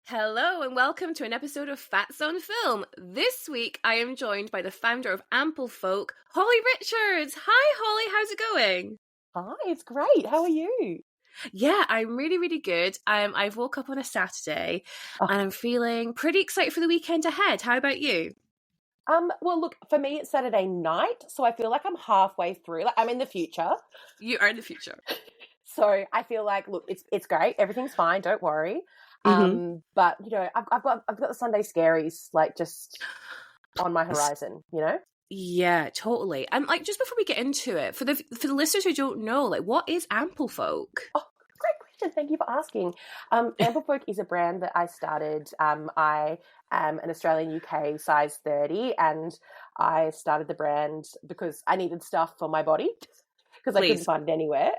Hello and welcome to an episode of Fats on Film. This week I am joined by the founder of Amplefolk, Holly Richards. Hi Holly, how's it going? Hi, it's great. How are you? Yeah, I'm really, really good. I've woke up on a Saturday and I'm feeling pretty excited for the weekend ahead. How about you? Well, look, for me, it's Saturday night, so I feel like I'm halfway through. Like I'm in the future. You are in the future. So I feel like, look, it's great. Everything's fine. Don't worry. But you know, I've got the Sunday scaries like just on my horizon. You know. Yeah, totally. And like, just before we get into it, for the listeners who don't know, like, what is Amplefolk? Oh, great question. Thank you for asking. Amplefolk is a brand that I started. I am an Australian UK size 30, and I started the brand because I needed stuff for my body because I couldn't find it anywhere.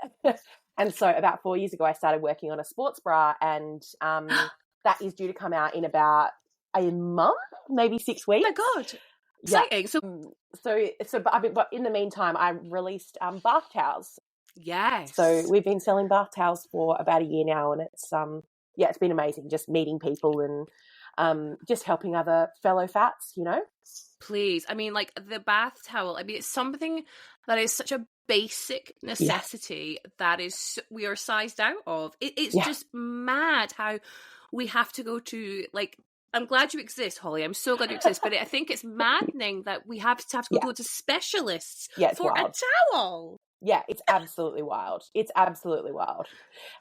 And so about 4 years ago, I started working on a sports bra, and that is due to come out in about a month, maybe 6 weeks. Oh my God. Exciting. Yeah. But in the meantime, I released bath towels. Yes. So we've been selling bath towels for about a year now, and it's been amazing just meeting people and just helping other fellow fats, you know. Please. I mean, like the bath towel, I mean, it's something that is such a basic necessity that is we are sized out of. It's just mad how we have to go to, like, I'm glad you exist, Holly. I'm so glad you exist. But I think it's maddening that we have to go to specialists for wild. A towel. Yeah, it's absolutely wild. It's absolutely wild.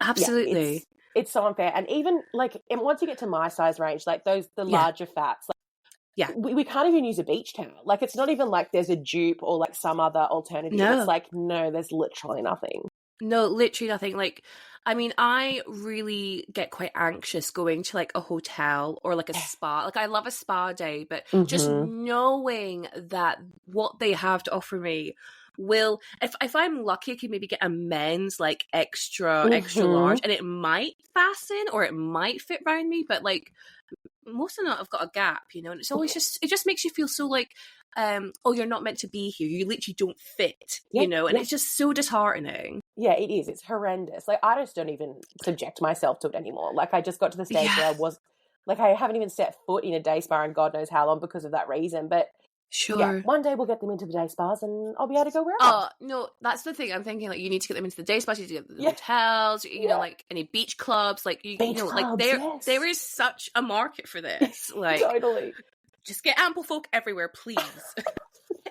Absolutely. Yeah, it's so unfair. And even like, and once you get to my size range, like the larger fats, like, we can't even use a beach towel. Like, it's not even like there's a dupe or like some other alternative. No. It's like, no, there's literally nothing. No, literally nothing. Like, I mean, I really get quite anxious going to like a hotel or like a spa. Like, I love a spa day, but just knowing that what they have to offer me will, if I'm lucky, I can maybe get a men's like extra large, and it might fasten or it might fit around me, but like most of them I've got a gap, you know, and it's always it just makes you feel so like, oh, you're not meant to be here. You literally don't fit, you know, and it's just so disheartening. Yeah, it is. It's horrendous. Like, I just don't even subject myself to it anymore. Like, I just got to the stage where I haven't even set foot in a day spa in God knows how long because of that reason. But sure, one day we'll get them into the day spas and I'll be able to go wherever. Oh, no, that's the thing. I'm thinking, like, you need to get them into the day spas, you need to get them to the hotels, you know, like any beach clubs, like, you know, like there is such a market for this. Like, totally. Just get Amplefolk everywhere, please.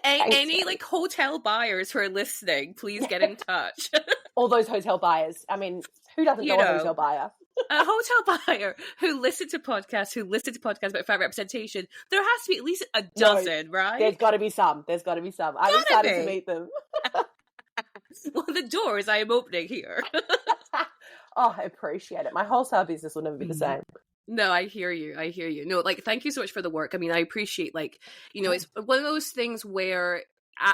Any like hotel buyers who are listening, please get in touch. All those hotel buyers. I mean, who doesn't know a hotel buyer? A hotel buyer who listen to podcasts about fat representation. There has to be at least a dozen, right? There's got to be some. I'm excited to meet them. Well, the doors I am opening here. Oh, I appreciate it. My wholesale business will never be the same. No, I hear you. No, like, thank you so much for the work. I mean, I appreciate, like, you know, it's one of those things where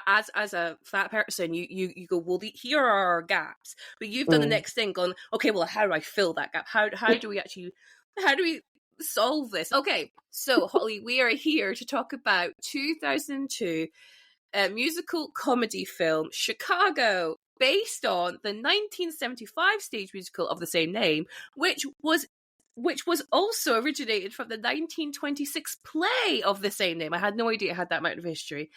as a fat person, you go, well, here are our gaps, but you've done the next thing, gone, okay, well, how do I fill that gap? How do we solve this? Okay, so Holly, we are here to talk about 2002 musical comedy film Chicago, based on the 1975 stage musical of the same name, which was also originated from the 1926 play of the same name. I had no idea it had that amount of history.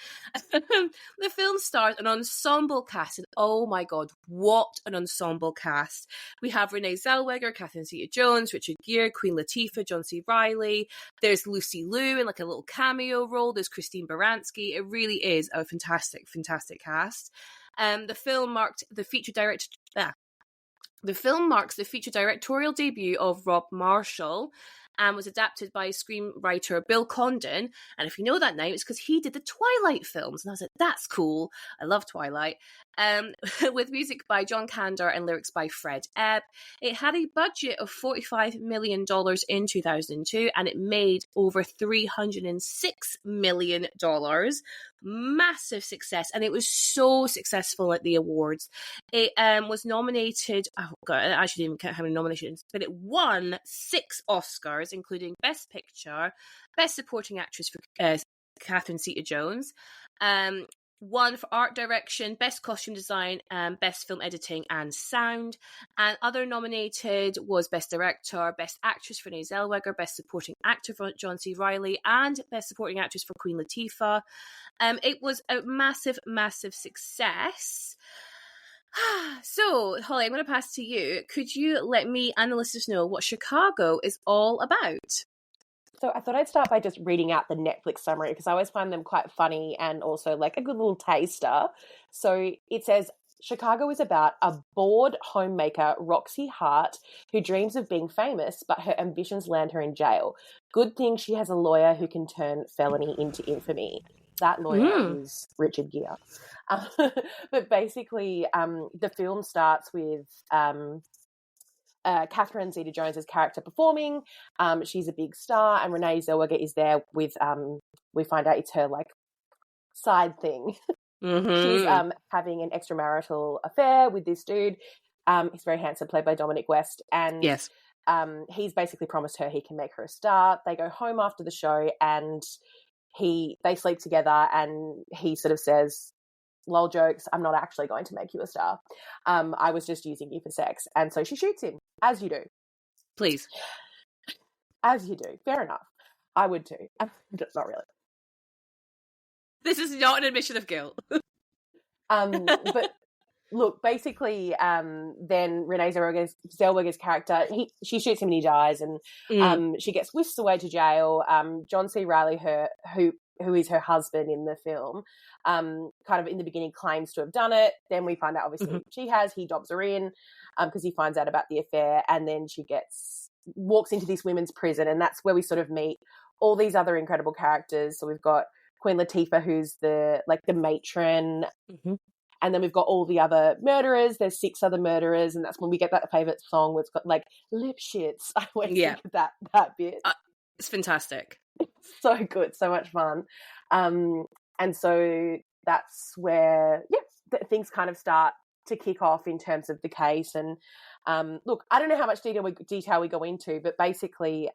The film stars an ensemble cast, and oh my God, what an ensemble cast. We have Renee Zellweger, Catherine Zeta-Jones, Richard Gere, Queen Latifah, John C Reilly. There's Lucy Liu in like a little cameo role. There's Christine Baranski. It really is a fantastic, fantastic cast. The film marks the feature directorial debut of Rob Marshall and was adapted by screenwriter Bill Condon. And if you know that name, it's because he did the Twilight films. And I was like, that's cool. I love Twilight. With music by John Kander and lyrics by Fred Ebb. It had a budget of $45 million in 2002, and it made over $306 million. Massive success, and it was so successful at the awards. It was nominated, oh God, I actually didn't count how many nominations, but it won 6 Oscars, including Best Picture, Best Supporting Actress for Catherine Zeta-Jones, won for art direction, best costume design, best film editing and sound. And other nominated was best director, best actress for Renee Zellweger, best supporting actor for John C Reilly, and best supporting actress for Queen Latifah. It was a massive, massive success. So, Holly, I'm going to pass to you. Could you let me and the listeners know what Chicago is all about? So I thought I'd start by just reading out the Netflix summary because I always find them quite funny and also like a good little taster. So it says, Chicago is about a bored homemaker, Roxy Hart, who dreams of being famous, but her ambitions land her in jail. Good thing she has a lawyer who can turn felony into infamy. That lawyer is Richard Gere. But basically, the film starts with Catherine Zeta-Jones's character performing. She's a big star, and Renee Zellweger is there with. We find out it's her like side thing. She's having an extramarital affair with this dude. He's very handsome, played by Dominic West, and yes, he's basically promised her he can make her a star. They go home after the show, and they sleep together, and he sort of says, lol jokes, I'm not actually going to make you a star. I was just using you for sex. And so she shoots him, as you do. Please. As you do. Fair enough. I would too. Not really. This is not an admission of guilt. But look, basically, then Renee Zellweger's character, she shoots him and he dies, and she gets whisked away to jail. John C Reilly, who is her husband in the film, kind of in the beginning claims to have done it. Then we find out obviously he dobs her in because he finds out about the affair, and then she walks into this women's prison, and that's where we sort of meet all these other incredible characters. So we've got Queen Latifah, who's the matron, and then we've got all the other murderers. There's 6 other murderers, and that's when we get that favourite song where it's got like lip shits. I always think of that bit. It's fantastic. So good, so much fun. And so that's where things kind of start to kick off in terms of the case. And look, I don't know how much detail we go into, but basically,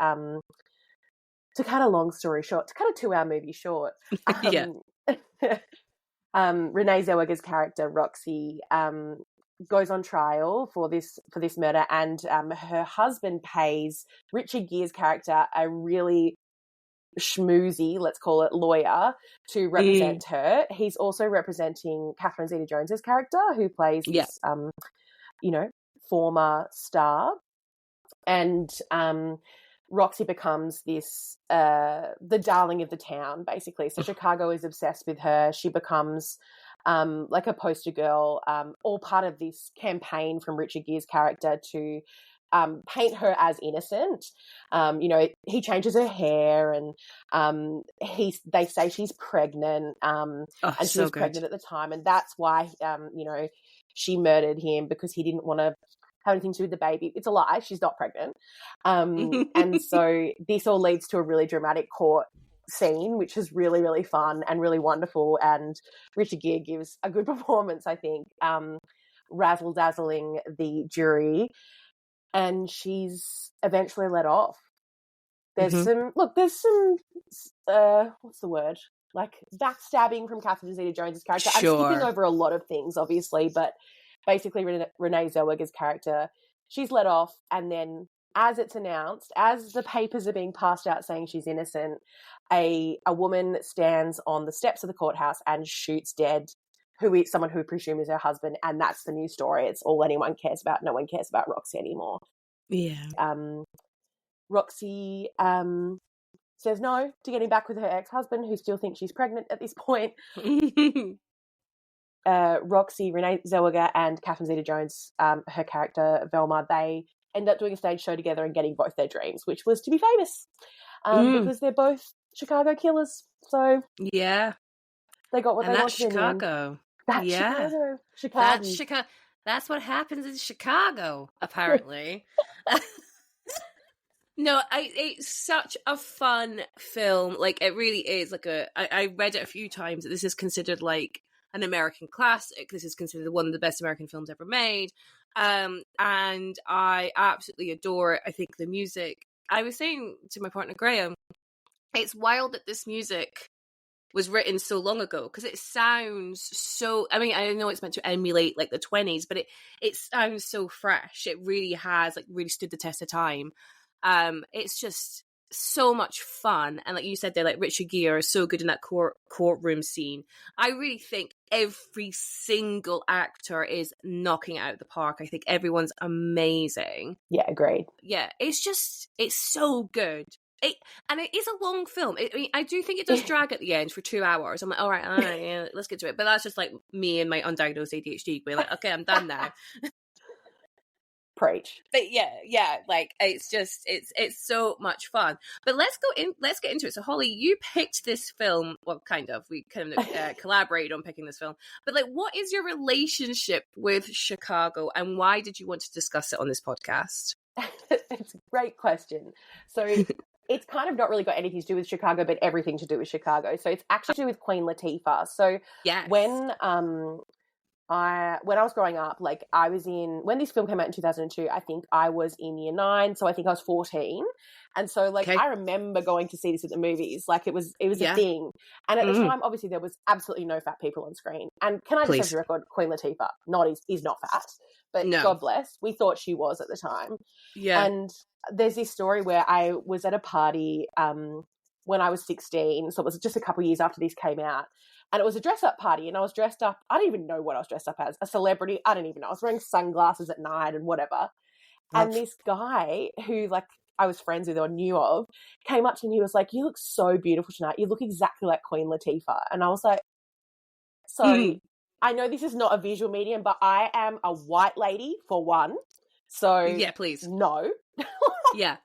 to cut a long story short, to cut a 2-hour movie short, Renee Zellweger's character Roxy goes on trial for this murder, and her husband pays Richard Gere's character a really schmoozy, let's call it, lawyer to represent her. He's also representing Catherine Zeta-Jones's character, who plays this former star, and Roxy becomes this the darling of the town, basically. So Chicago is obsessed with her. She becomes like a poster girl, all part of this campaign from Richard Gere's character to paint her as innocent. He changes her hair, and they say she's pregnant, and she was pregnant at the time, and that's why she murdered him, because he didn't want to have anything to do with the baby. It's a lie. She's not pregnant. And so this all leads to a really dramatic court scene, which is really, really fun and really wonderful. And Richard Gere gives a good performance, I think, razzle-dazzling the jury. And she's eventually let off. There's some what's the word? Like backstabbing from Catherine Zeta-Jones's character. Sure. I'm skipping over a lot of things, obviously, but basically Renee Zellweger's character, she's let off, and then as it's announced, as the papers are being passed out saying she's innocent, a woman stands on the steps of the courthouse and shoots dead someone who we presume is her husband, and that's the new story. It's all anyone cares about. No one cares about Roxy anymore. Yeah. Roxy says no to getting back with her ex-husband, who still thinks she's pregnant at this point. Roxy, Renee Zellweger, and Catherine Zeta-Jones, her character Velma, they end up doing a stage show together and getting both their dreams, which was to be famous, because they're both Chicago killers. So yeah, they got what and they that's wanted. Chicago. That's Chicago. That's Chicago. That's what happens in Chicago, apparently. No, it's such a fun film. Like, it really is. Like I read it a few times. This is considered like an American classic. This is considered one of the best American films ever made. And I absolutely adore it. I think the music, I was saying to my partner Graham, it's wild that this music was written so long ago, because it sounds so, I mean, I know it's meant to emulate like the 20s, but it sounds so fresh. It really has like really stood the test of time. It's just so much fun, and like you said there, like Richard Gere is so good in that courtroom scene. I really think every single actor is knocking it out of the park. I think everyone's amazing. Yeah, agreed. Yeah, it's so good. And it is a long film. I mean, I do think it does drag at the end for 2 hours. I'm like, all right, yeah, let's get to it. But that's just like me and my undiagnosed ADHD being like, okay, I'm done now. Preach. But yeah, like it's so much fun. But let's get into it. So Holly, you picked this film. Well, kind of. We kind of collaborated on picking this film. But like, what is your relationship with Chicago, and why did you want to discuss it on this podcast? It's a great question. So it's kind of not really got anything to do with Chicago, but everything to do with Chicago. So it's actually to do with Queen Latifah. So yes. When I was growing up, like when this film came out in 2002, I think I was in year 9, so I think I was 14. And so like I remember going to see this at the movies, like it was a thing. And at the time, obviously there was absolutely no fat people on screen. And can I just have the record, Queen Latifah is not fat, but no. God bless, we thought she was at the time. Yeah. And there's this story where I was at a party when I was 16, so it was just a couple of years after this came out. And it was a dress-up party, and I was dressed up. I don't even know what I was dressed up as. A celebrity. I don't even know. I was wearing sunglasses at night and whatever. And this guy who, like, I was friends with or knew of came up to me and he was like, "You look so beautiful tonight. You look exactly like Queen Latifah." And I was like, sorry, I know this is not a visual medium, but I am a white lady, for one. So, yeah, please. No. Yeah.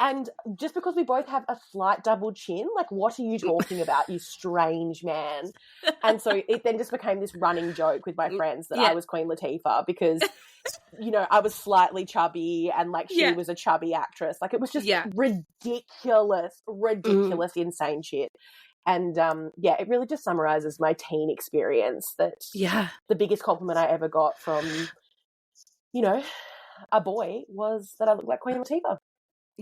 And just because we both have a slight double chin, like, what are you talking about, you strange man? And so it then just became this running joke with my friends that I was Queen Latifah because, you know, I was slightly chubby and, like, she was a chubby actress. Like, it was just ridiculous, insane shit. And, it really just summarizes my teen experience that the biggest compliment I ever got from, you know, a boy was that I looked like Queen Latifah.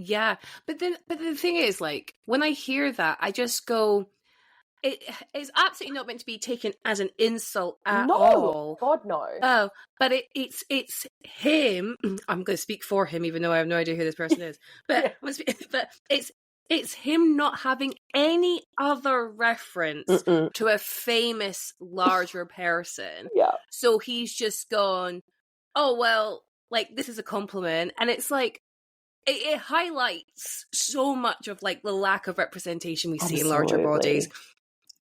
Yeah, but the thing is, like, when I hear that, I just go, it's absolutely not meant to be taken as an insult at all. God, no. Oh, but it's him. I'm going to speak for him, even though I have no idea who this person is. But but it's him not having any other reference to a famous larger person. Yeah. So he's just gone, oh well, like, this is a compliment, and it's like, it highlights so much of, like, the lack of representation we see in larger bodies.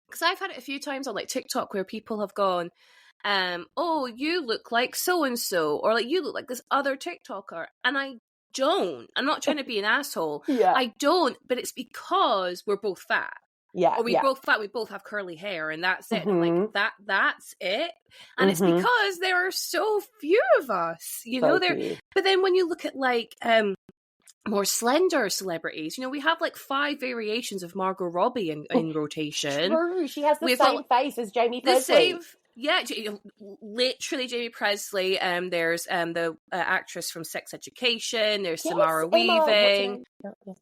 Because I've had it a few times on, like, TikTok where people have gone, oh, you look like so-and-so, or, like, you look like this other TikToker. And I don't. I'm not trying to be an asshole. I don't, but it's because we're both fat. Yeah. Or both fat, we both have curly hair, and that's it. And I'm like, that's it. And it's because there are so few of us, you know. But then when you look at, like, more slender celebrities, you know, we have like 5 variations of Margot Robbie in rotation. True, she has the same face as Jamie Presley. Literally Jamie Presley. There's the actress from Sex Education. There's Samara Weaving.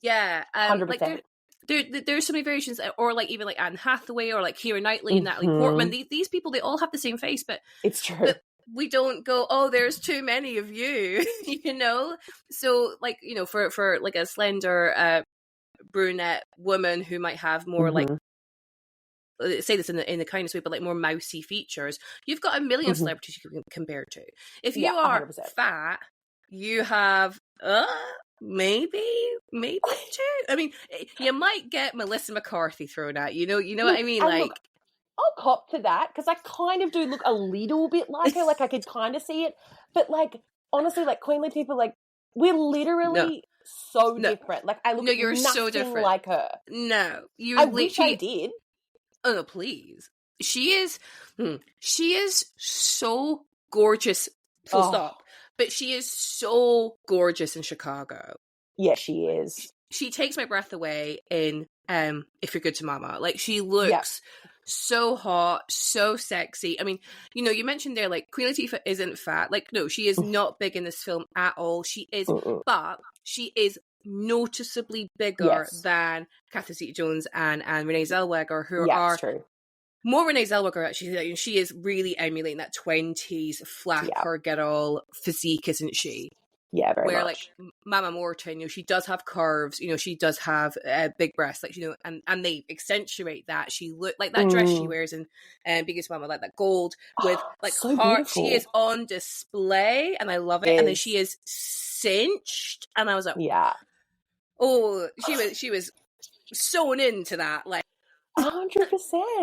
Yeah, 100%. Like there's so many variations, or like even like Anne Hathaway, or like Keira Knightley and Natalie Portman. These people, they all have the same face, but it's true. But we don't go, oh, there's too many of you, you know? So, like, you know, for like a slender brunette woman who might have more like, say this in the kindest way, but like more mousy features, you've got a million celebrities you can compare to. If you are 100%. Fat, you have maybe 2. I mean, you might get Melissa McCarthy thrown at you. You know what I mean? Like, look, I'll cop to that because I kind of do look a little bit like her. Like, I could kind of see it, but like, honestly, like Queen Latifah, like, we're literally so different. Like, I look you're so different like her. No, you. I wish I did. Oh no, please. She is so gorgeous. Full stop. But she is so gorgeous in Chicago. Yeah, she is. She takes my breath away in If You're Good to Mama. Like, she looks so hot, so sexy. I mean, you know, you mentioned there, like, Queen Latifah isn't fat. Like, no, she is not big in this film at all. She is, but she is noticeably bigger Yes. than Catherine Zeta-Jones and Renee Zellweger, who Yeah, are it's true. more Renee Zellweger, actually. Like, she is really emulating that 20s Yeah. flapper girl physique, isn't she? Yeah, very Where, like, much. Mama Morton, she does have curves, she does have big breasts, like, and they accentuate that. She look like that dress she wears in Biggest Mama, like that gold with like So heart. She is beautiful. on display, and I love it. And then she is cinched, and I was like, Yeah. oh, she was sewn into that, like 100%.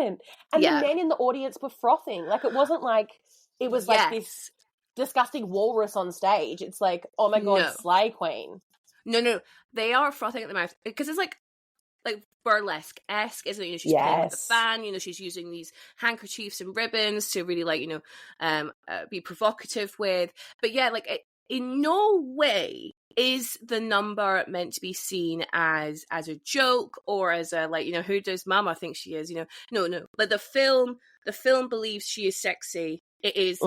And the yeah, men in the audience were frothing. Like, it wasn't like it was like this yes, disgusting walrus on stage. It's like, oh my god, no, slay queen. no, they are frothing at the mouth because it's like burlesque-esque, isn't it? She's playing with the Yes. fan, she's using these handkerchiefs and ribbons to really, like, be provocative with. But yeah, like, in no way is the number meant to be seen as a joke or as a, like, who does Mama think she is? No. Like, the film believes she is sexy. It is,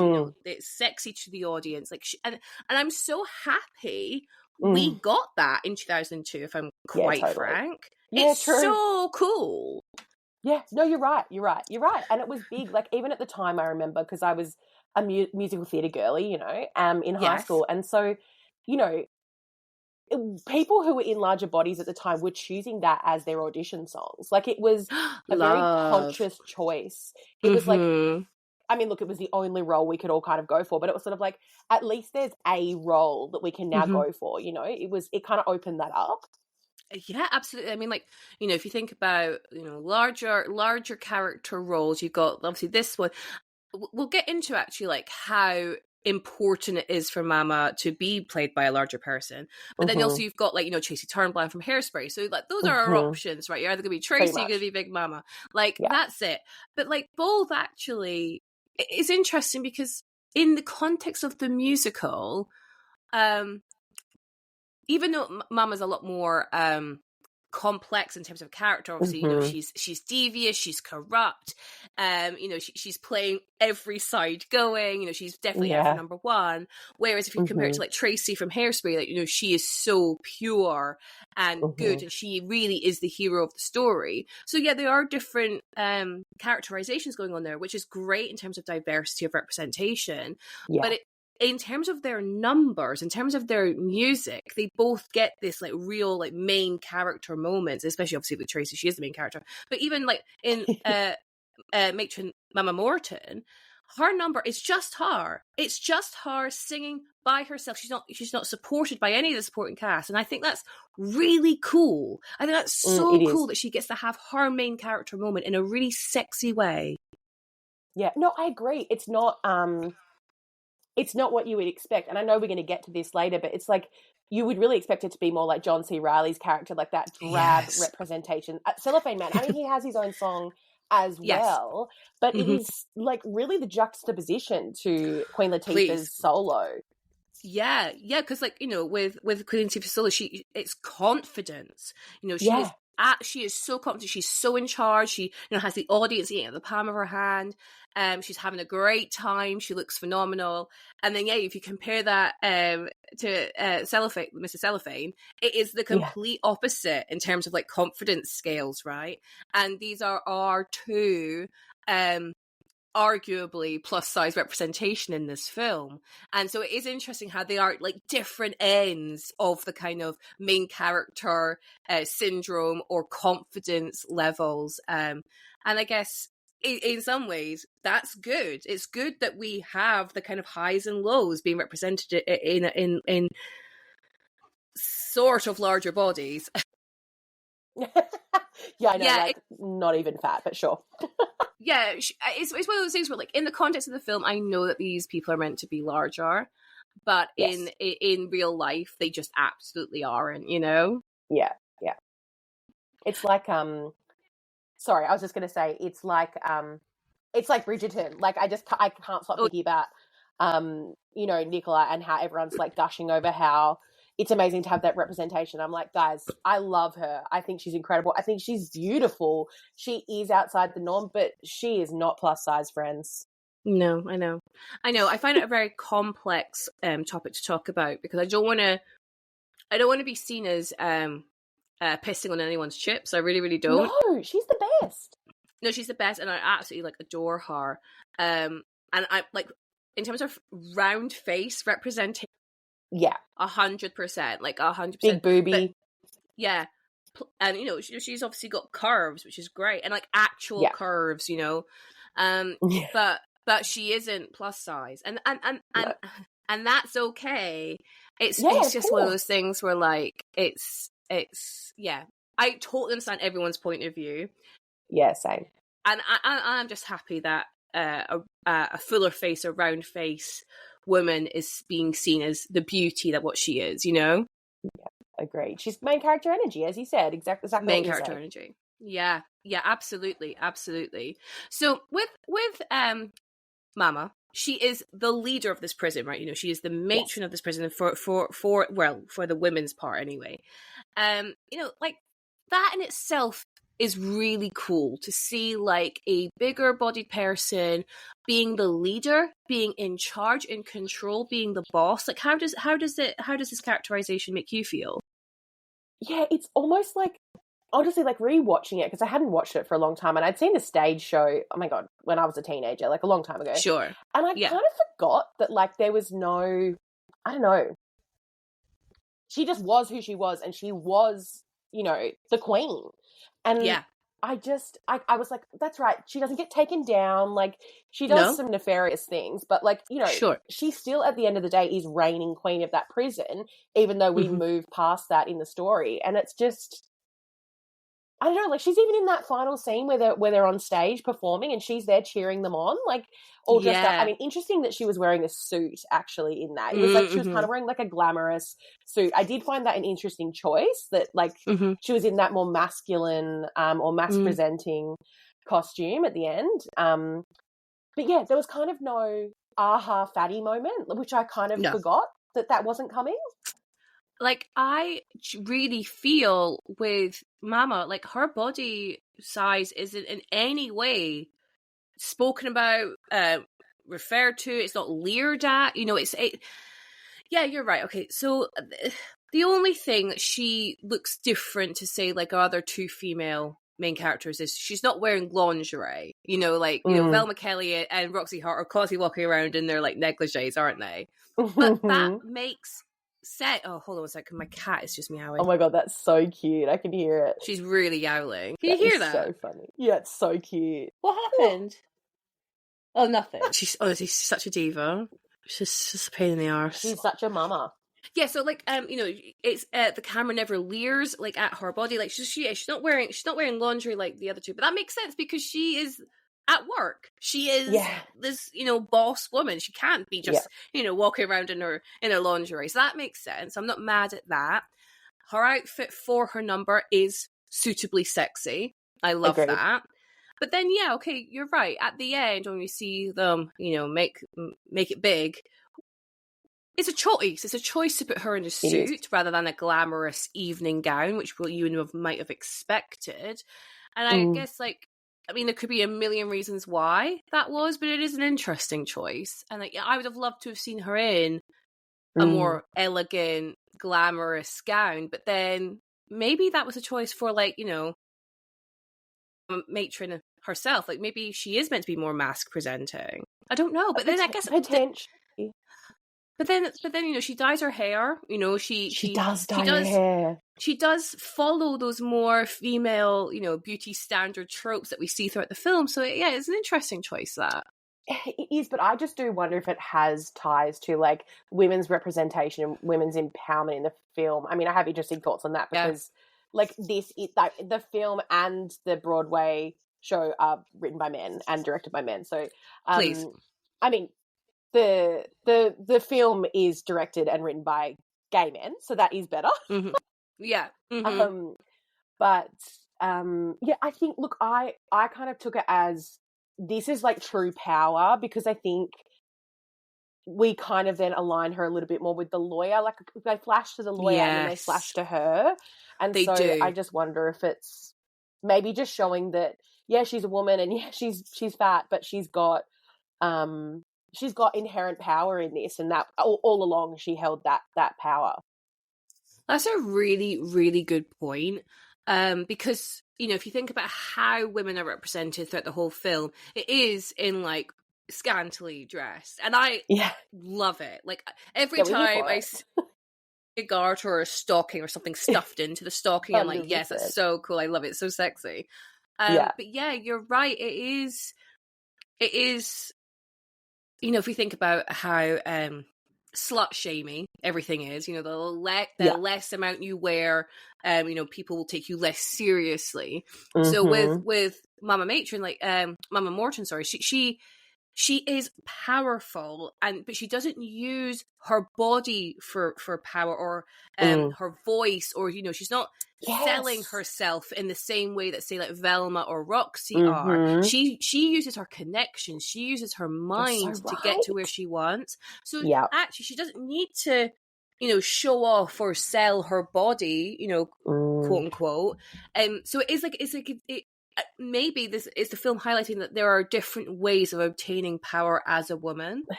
it's sexy to the audience. Like, and I'm so happy we got that in 2002, if I'm quite frank. Yeah, It's true. so cool. Yeah, no, you're right. And it was big. Like, even at the time, I remember, because I was a musical theatre girly, in high school. And so, people who were in larger bodies at the time were choosing that as their audition songs. Like, it was a very conscious choice. It was like, I mean, look, it was the only role we could all kind of go for, but it was sort of like, at least there's a role that we can now go for, it kind of opened that up. Yeah, absolutely. I mean, like, if you think about, larger character roles, you've got obviously this one. We'll get into actually like how important it is for Mama to be played by a larger person. But then also you've got, like, Tracy Turnblad from Hairspray. So, like, those are our options, right? You're either going to be Tracy, you're going to be Big Mama. Like, that's it. But, like, both actually, it's interesting because in the context of the musical, even though Mama's a lot more complex in terms of character, obviously, she's devious, she's corrupt, she's playing every side going, she's definitely out for number one. Whereas if you compare it to, like, Tracy from Hairspray, like, she is so pure and good, and she really is the hero of the story. So yeah, there are different characterizations going on there, which is great in terms of diversity of representation. But in terms of their numbers, in terms of their music, they both get this, like, real, like, main character moments, especially obviously with Tracy, she is the main character. But even, like, in Matron Mama Morton, her number is just her. It's just her singing by herself. She's not supported by any of the supporting cast. And I think that's really cool. I think that's so cool that she gets to have her main character moment in a really sexy way. Yeah, no, I agree. It's not what you would expect. And I know we're going to get to this later, but it's like, you would really expect it to be more like John C. Reilly's character, like that drab representation. Cellophane Man, I mean, he has his own song as well, but it is, like, really the juxtaposition to Queen Latifah's solo. Yeah, because, like, with Queen Latifah's solo, it's confidence. She is so confident. She's so in charge. She, has the audience eating at the palm of her hand. She's having a great time. She looks phenomenal. And then, if you compare that to Cellophane, Mr. Cellophane, it is the complete opposite in terms of, like, confidence scales, right? And these are our two arguably plus size representation in this film. And so it is interesting how they are, like, different ends of the kind of main character syndrome or confidence levels. And I guess in some ways that's good. It's good that we have the kind of highs and lows being represented in sort of larger bodies. I know, like, not even fat, but sure. Yeah, it's one of those things where, like, in the context of the film, I know that these people are meant to be larger, but in real life, they just absolutely aren't, Yeah. It's like, sorry, I was just going to say, it's like Bridgerton. Like, I can't stop thinking about, Nicola, and how everyone's, like, gushing over how it's amazing to have that representation. I'm like, guys, I love her. I think she's incredible. I think she's beautiful. She is outside the norm, but she is not plus size, friends. No, I know. I find it a very complex topic to talk about, because I don't want to I don't want to be seen as pissing on anyone's chips. I really, really don't. No, she's the best. No, she's the best, and I absolutely like adore her. And I like in terms of round face representation. Yeah, 100%, like 100%. big booby. But, yeah, and you know she's obviously got curves, which is great, and like actual curves, you know. But she isn't plus size, and that's okay. It's just one of those things where like it's yeah. I totally understand everyone's point of view. Yeah, same. And I'm just happy that a fuller face, a round face woman is being seen as the beauty that what she is, you know? Yeah, agreed. She's main character energy, as you said. Exactly main character energy. Yeah, absolutely. So with Mama, she is the leader of this prison, right? You know, she is the matron of this prison for the women's part anyway. You know, like that in itself is really cool to see, like a bigger bodied person being the leader, being in charge, in control, being the boss. Like how does this characterization make you feel? Yeah, it's almost like, honestly, like rewatching it, because I hadn't watched it for a long time, and I'd seen the stage show, oh my God, when I was a teenager, like a long time ago. Sure. And I kind of forgot that like there was no, I don't know, she just was who she was, and she was, you know, the queen. And I was like, that's right, she doesn't get taken down, like she does some nefarious things, but like, you know, she still at the end of the day is reigning queen of that prison, even though we move past that in the story. And it's just, I don't know, like she's even in that final scene where they're on stage performing and she's there cheering them on, like all dressed up. I mean, interesting that she was wearing a suit actually in that. It was like she was kind of wearing like a glamorous suit. I did find that an interesting choice, that like she was in that more masculine or mass presenting costume at the end. But yeah, there was kind of no aha fatty moment, which I kind of forgot that wasn't coming. Like, I really feel with Mama, like, her body size isn't in any way spoken about, referred to. It's not leered at. You know, yeah, you're right. Okay, so the only thing that she looks different to, say, like, our other two female main characters is she's not wearing lingerie. You know, like, you know, Velma Kelly and Roxy Hart are constantly walking around in their, like, negligees, aren't they? But that makes... Oh, hold on a second. My cat is just meowing. Oh my God, that's so cute. I can hear it. She's really yowling. Can you hear that? So funny. Yeah, it's so cute. What happened? Oh, nothing. She's honestly such a diva. She's just a pain in the arse. She's such a mama. Yeah, so like, you know, it's the camera never leers like at her body. Like she's not wearing lingerie like the other two, but that makes sense because she is at work. She is this, you know, boss woman. She can't be just, you know, walking around in her lingerie. So that makes sense. I'm not mad at that. Her outfit for her number is suitably sexy. I love that. But then, yeah, okay, you're right. At the end, when we see them, you know, make it big, it's a choice. It's a choice to put her in a suit rather than a glamorous evening gown, which you might have expected. And I guess, like, I mean, there could be a million reasons why that was, but it is an interesting choice. And like, I would have loved to have seen her in a more elegant, glamorous gown. But then maybe that was a choice for, like, you know, matron herself. Like, maybe she is meant to be more mask presenting. I don't know. But then I guess potentially. But then, you know, she dyes her hair. You know, she does dye her hair. She does follow those more female, you know, beauty standard tropes that we see throughout the film. So yeah, it's an interesting choice, that. It is, but I just do wonder if it has ties to like women's representation and women's empowerment in the film. I mean, I have interesting thoughts on that because like like the film and the Broadway show are written by men and directed by men. So please, I mean, the film is directed and written by gay men, so that is better. Yeah. But yeah, I think, look, I kind of took it as this is like true power, because I think we kind of then align her a little bit more with the lawyer. Like they flash to the lawyer and then they flash to her. And so I just wonder if it's maybe just showing that, yeah, she's a woman and yeah, she's fat, but she's got inherent power in this, and that all along she held that power. That's a really, really good point. Because, if you think about how women are represented throughout the whole film, it is in like scantily dressed. And I Yeah. love it. Like every Yeah, we're here time for I it. see a garter or a stocking or something stuffed into the stocking, I'm like, yes, that's 100%. so cool. I love it. It's so sexy. Yeah. But yeah, you're right. It is, if we think about how slut shaming everything is, the Yeah. less amount you wear, people will take you less seriously. So with Mm-hmm. Mama Matron, like Mama Morton, sorry, she is powerful, but she doesn't use her body for power, or Mm. her voice, or she's not selling Yes. herself in the same way that, say, like Velma or Roxy are. Mm-hmm. She uses her connections, she uses her You're so mind to get to where right. she wants. So Yeah. actually she doesn't need to show off or sell her body, quote Mm. unquote. So it maybe this is the film highlighting that there are different ways of obtaining power as a woman. You've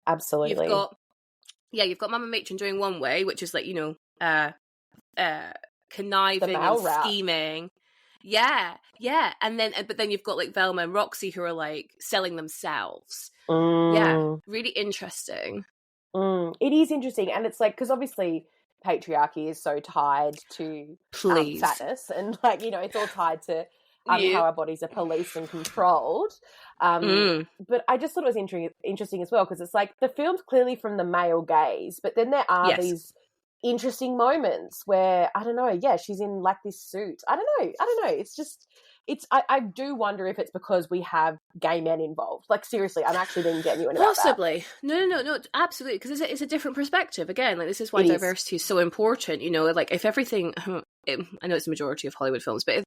Absolutely. got you've got Mama Matron doing one way, which is like, uh The conniving and male route. scheming. Yeah, and then but then you've got like Velma and Roxy who are like selling themselves. Yeah, Mm. really interesting. It is interesting, and it's like, because obviously patriarchy is so tied to Please. fatness, and like, it's all tied to Yeah. how our bodies are policed and controlled. Mm. But I just thought it was interesting as well, because it's like the film's clearly from the male gaze, but then there are Yes. these interesting moments where, I don't know, yeah, she's in like this suit. I don't know. It's just, I do wonder if it's because we have gay men involved. Like, seriously, I'm actually being genuine about that. Possibly. No, absolutely. Because it's a different perspective. Again, like, this is why It is. diversity is so important. Like, if everything, I know it's the majority of Hollywood films, but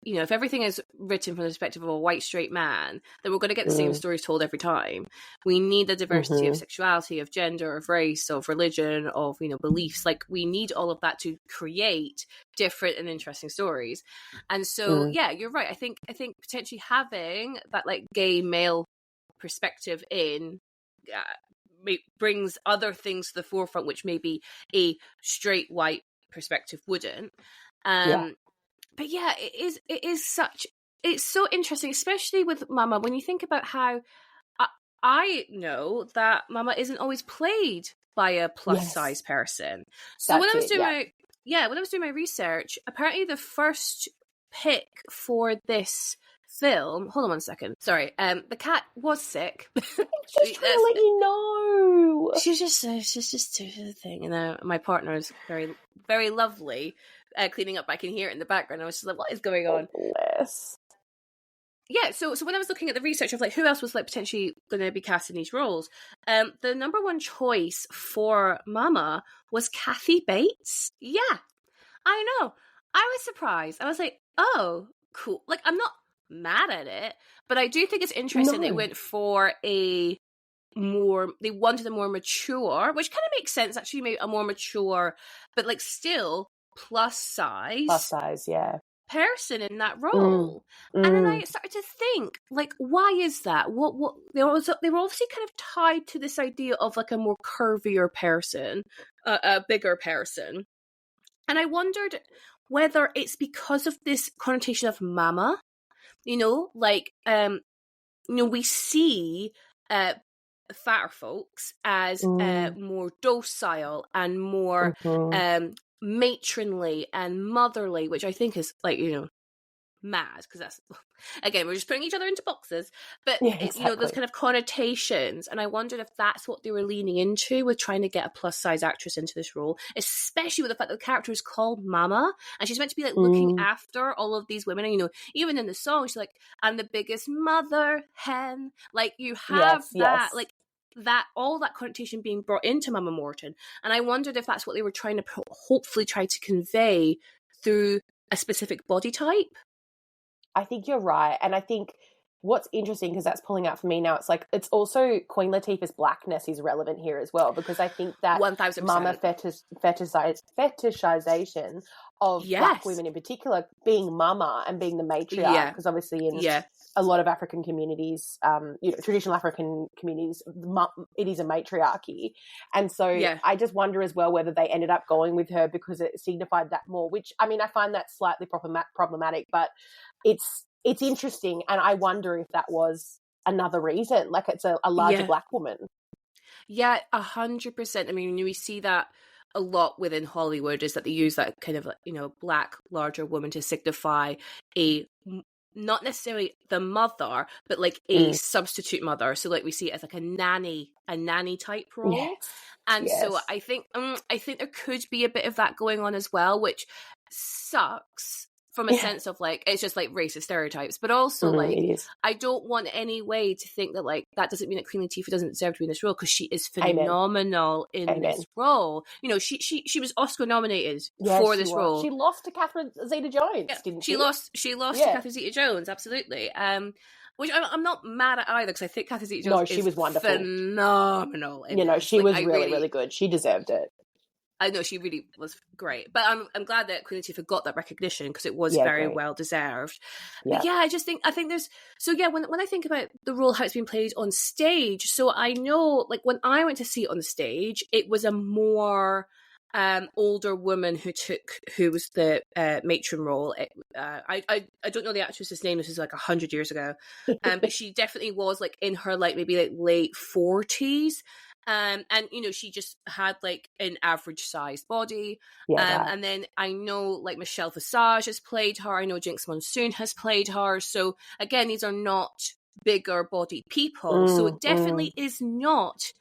if everything is written from the perspective of a white straight man, then we're going to get the same stories told every time. We need the diversity of sexuality, of gender, of race, of religion, of beliefs. Like, we need all of that to create different and interesting stories. And so, yeah, you're right. I think potentially having that like gay male perspective in brings other things to the forefront, which maybe a straight white perspective wouldn't. Yeah. But yeah, it's so interesting, especially with Mama, when you think about how I know that Mama isn't always played by a plus size person. So when That's I was it. doing Yeah. when I was doing my research, apparently the first pick for this film, hold on one second, sorry, the cat was sick. Just trying to let you know. She's just a thing, and my partner is very, very lovely, cleaning up. I can hear it in the background. I was just like, "What is going on?" Oh, bless. Yeah, so when I was looking at the research of like who else was like potentially going to be cast in these roles, the number one choice for Mama was Kathy Bates. Yeah, I know. I was surprised. I was like, "Oh, cool!" Like, I'm not mad at it, but I do think it's interesting they No. went for they wanted a more mature, which kind of makes sense actually, maybe a more mature but like still plus size Yeah. person in that Mm. role. And then I Mm. started to think, like, why is that? What they were obviously kind of tied to this idea of like a more curvier person, a bigger person. And I wondered whether it's because of this connotation of mama, like we see fatter folks as more docile and more matronly and motherly, which I think is like, mad, because that's, again, we're just putting each other into boxes, but Yeah, exactly. those kind of connotations. And I wondered if that's what they were leaning into with trying to get a plus size actress into this role, especially with the fact that the character is called Mama, and she's meant to be like looking after all of these women. And even in the song, she's like, "I'm the biggest mother hen." Like, you have that, like that, all that connotation being brought into Mama Morton. And I wondered if that's what they were trying to hopefully try to convey through a specific body type. I think you're right. And I think what's interesting, because that's pulling out for me now, it's like, it's also Queen Latifah's blackness is relevant here as well, because I think that 1000%. fetishization of black Yes. women in particular, being mama and being the matriarch, Yeah. because obviously in Yeah. a lot of African communities, traditional African communities, it is a matriarchy. And so Yeah. I just wonder as well whether they ended up going with her because it signified that more, which, I mean, I find that slightly problematic, but it's interesting. And I wonder if that was another reason, like it's a larger Yeah. black woman. Yeah, 100%. I mean, we see that a lot within Hollywood, is that they use that kind of, black larger woman to signify a not necessarily the mother, but like a substitute mother. So like we see it as like a nanny type role. Yes. And Yes. so I think there could be a bit of that going on as well, which sucks from a sense of like, it's just like racist stereotypes, but also like, I don't want any way to think that like, that doesn't mean that Queen Latifah doesn't deserve to be in this role, because she is phenomenal in this role. She was Oscar nominated for this role. She lost to Catherine Zeta-Jones, didn't she? She lost to Catherine Zeta-Jones, absolutely. Which I'm not mad at either, because I think Catherine Zeta-Jones she was wonderful, phenomenal. She was really good. She deserved it. I know she really was great, but I'm glad that Queen Latifah got that recognition, because it was very well deserved. But I think there's when I think about the role, how it's been played on stage, so I know like when I went to see it on the stage, it was a more older woman who was the matron role. I don't know the actress's name. This is like 100 years ago, but she definitely was like in her like maybe like late 40s. And she just had like an average sized body. And then I know like Michelle Visage has played her. I know Jinx Monsoon has played her. So again, these are not bigger bodied people. So it definitely is not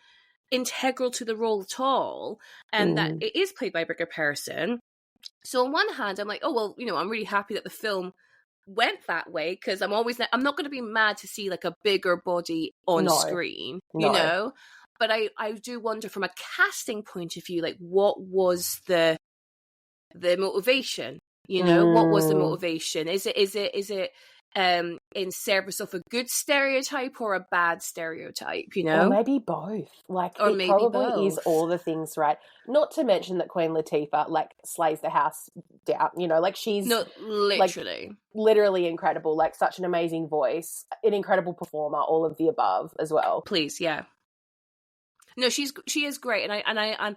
integral to the role at all. And that it is played by a bigger person. So on one hand, I'm like, oh, well, I'm really happy that the film went that way, because I'm not going to be mad to see like a bigger body on screen, But I do wonder from a casting point of view, like what was the motivation? What was the motivation? Is it in service of a good stereotype or a bad stereotype? Or maybe both. Like, or it maybe probably both. is all the things, right? Not to mention that Queen Latifah like slays the house down. Like she's literally incredible. Like such an amazing voice, an incredible performer, all of the above as well. Please, yeah. No, she is great, and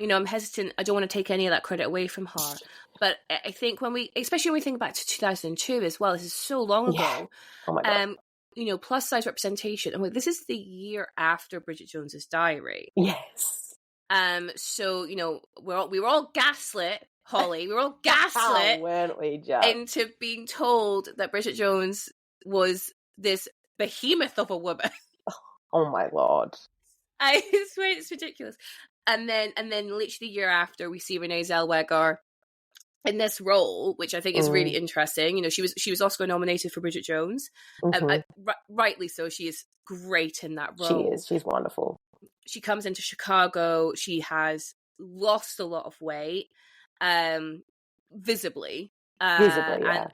I'm hesitant. I don't want to take any of that credit away from her, but I think especially when we think back to 2002 as well, this is so long ago. Oh my God. Plus size representation, and this is the year after Bridget Jones's Diary. Yes. So we were all gaslit, Holly. We were all gaslit, weren't we, just into being told that Bridget Jones was this behemoth of a woman. Oh my Lord. I swear it's ridiculous. And then literally the year after, we see Renee Zellweger in this role, which I think is really interesting. She was Oscar nominated for Bridget Jones. Rightly so. She is great in that role. She is. She's wonderful. She comes into Chicago. She has lost a lot of weight, visibly. And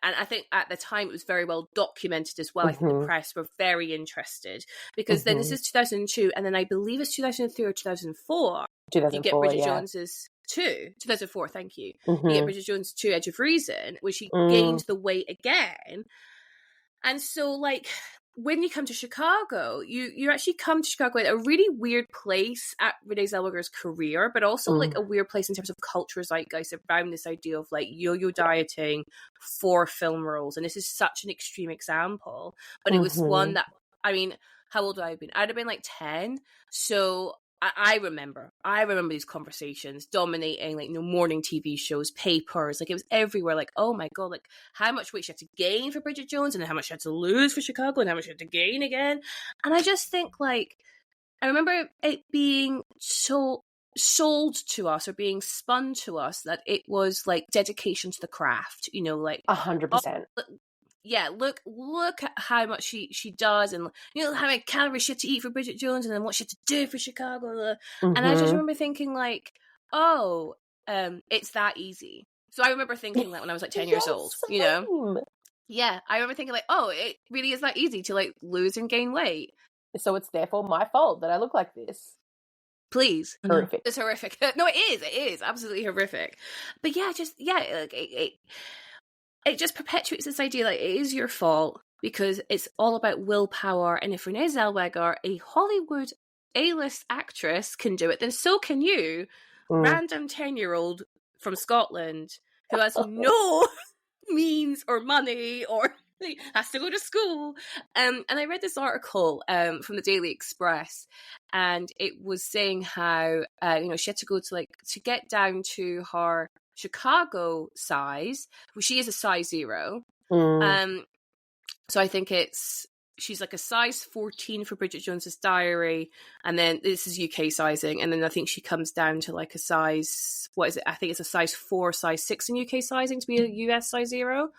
I think at the time it was very well documented as well. I think the press were very interested, because then this is 2002, and then I believe it's 2003 or 2004. You get Bridget Jones's 2004. Thank you. You get Bridget Jones 2, Edge of Reason, where she gained the weight again. And so, like, when you come to Chicago, you actually come to Chicago at a really weird place at Renee Zellweger's career, but also like a weird place in terms of culture zeitgeist around this idea of like yo-yo dieting for film roles. And this is such an extreme example, but it was one that, I mean, how old would I have been? I'd have been like 10. So I remember these conversations dominating like morning TV shows, papers, like it was everywhere. Like, oh my God, like how much weight she had to gain for Bridget Jones, and then how much she had to lose for Chicago, and how much she had to gain again. And I just think like, I remember it being so sold to us or being spun to us that it was like dedication to the craft, like 100%. Yeah, look at how much she does, and how many calories she had to eat for Bridget Jones, and then what she had to do for Chicago. And I just remember thinking like, oh, it's that easy. So I remember thinking that when I was like 10 years old, Yeah, I remember thinking like, oh, it really is that easy to like lose and gain weight. So it's therefore my fault that I look like this. Please. Horrific. It's horrific. No, it is absolutely horrific. But yeah, like it just perpetuates this idea like it is your fault because it's all about willpower. And if Renee Zellweger, a Hollywood A-list actress, can do it, then so can you, random 10-year-old from Scotland who has no means or money or has to go to school. And I read this article from the Daily Express, and it was saying how she had to go to get down to her Chicago size. Well, she is a size 0. So I think she's like a size 14 for Bridget Jones's Diary, and then this is UK sizing, and then I think she comes down to like a size, what is it? I think it's a size 4, size 6 in UK sizing to be a US size 0.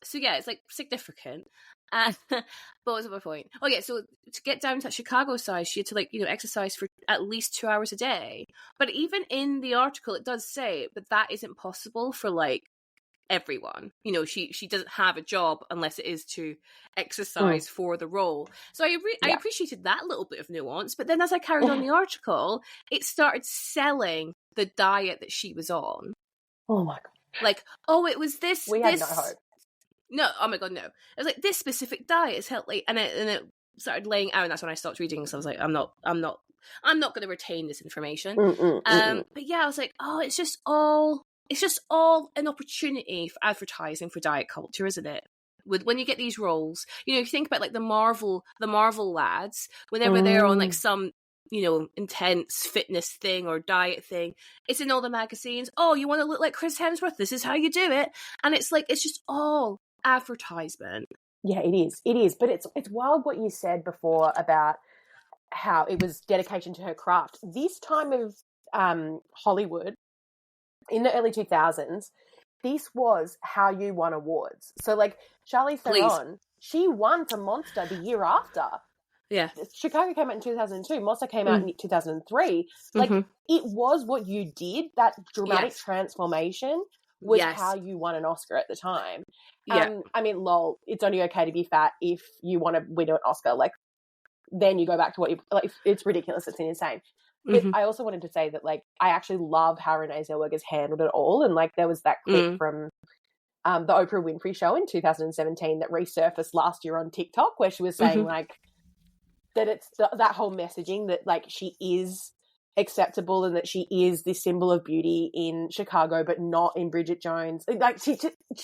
So yeah, it's like significant. But what was my point? Oh yeah, so to get down to that Chicago size, she had to exercise for at least 2 hours a day. But even in the article, it does say that isn't possible for like everyone. She doesn't have a job unless it is to exercise for the role. So I appreciated that little bit of nuance. But then as I carried on the article, it started selling the diet that she was on. Oh my god! Like, oh, it was this. We had no hope. No, oh my god, no. It was like this specific diet is healthy, and it started laying out, and that's when I stopped reading. So I was like, I'm not going to retain this information. But yeah, I was like, oh, it's just all an opportunity for advertising for diet culture, isn't it? When you get these roles, you think about like the Marvel lads, whenever they're on like some intense fitness thing or diet thing, it's in all the magazines. Oh, you want to look like Chris Hemsworth? This is how you do it. And it's like, it's just all advertisement. Yeah, it is. But it's wild what you said before about how it was dedication to her craft. This time of Hollywood, in the early 2000s, this was how you won awards. So like Charlize Theron, she won for Monster the year after. Yeah. Chicago came out in 2002. Monster came out in 2003. Like, it was what you did. That dramatic transformation was how you won an Oscar at the time. Yeah. I mean, lol, it's only okay to be fat if you want to win an Oscar. Like, then you go back to what you... Like, it's ridiculous. It's insane. But I also wanted to say that, like, I actually love how Renee Zellweger's handled it all. And, like, there was that clip from the Oprah Winfrey Show in 2017 that resurfaced last year on TikTok where she was saying, like, that it's that whole messaging that like she is acceptable and that she is this symbol of beauty in Chicago, but not in Bridget Jones. Like she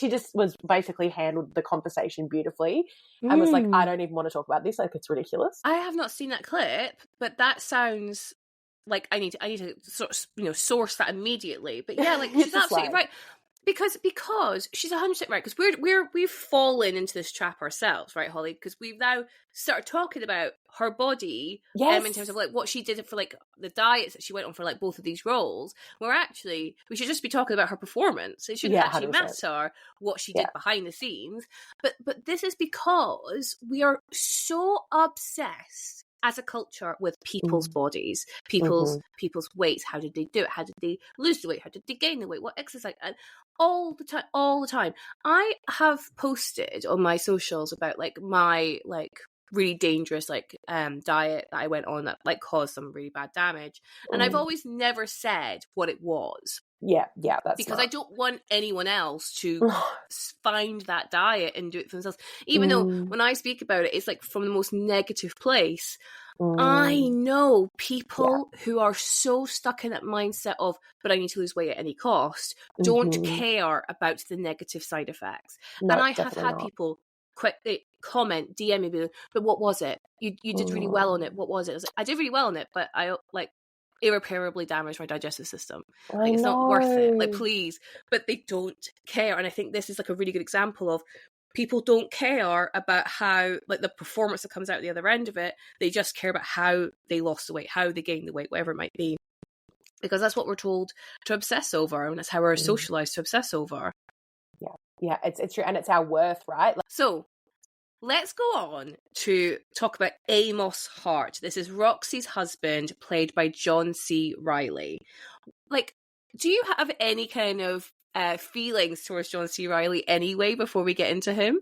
just was basically handled the conversation beautifally and was like, I don't even want to talk about this. Like, it's ridiculous. I have not seen that clip, but that sounds like I need to sort of source that immediately. But yeah, like she's absolutely right. Because she's 100% right. Because we've fallen into this trap ourselves, right, Holly? Because we've now started talking about her body, in terms of like what she did for like the diets that she went on for like both of these roles. Where actually we should just be talking about her performance. It shouldn't actually 100%. matter what she did behind the scenes. But this is because we are so obsessed as a culture with people's bodies, people's weights. How did they do it? How did they lose the weight? How did they gain the weight? What exercise? And all the time. I have posted on my socials about like my like really dangerous like diet that I went on that like caused some really bad damage, and I've always never said what it was. Yeah, that's because smart. I don't want anyone else to find that diet and do it for themselves. Even though when I speak about it, it's like from the most negative place. I know people who are so stuck in that mindset of, but I need to lose weight at any cost, don't care about the negative side effects. No, and I have had people comment, DM me, but what was it? You did really well on it. What was it? I was like, I did really well on it, but I like irreparably damaged my digestive system. Like, it's not worth it. Like, please. But they don't care. And I think this is like a really good example of people don't care about how like the performance that comes out the other end of it. They just care about how they lost the weight, how they gained the weight, whatever it might be. Because that's what we're told to obsess over, and that's how we're socialized to obsess over. Yeah, it's true, and it's our worth, right? Like, so let's go on to talk about Amos Hart. This is Roxy's husband, played by John C Reilly. Like, do you have any kind of feelings towards John C Reilly anyway before we get into him?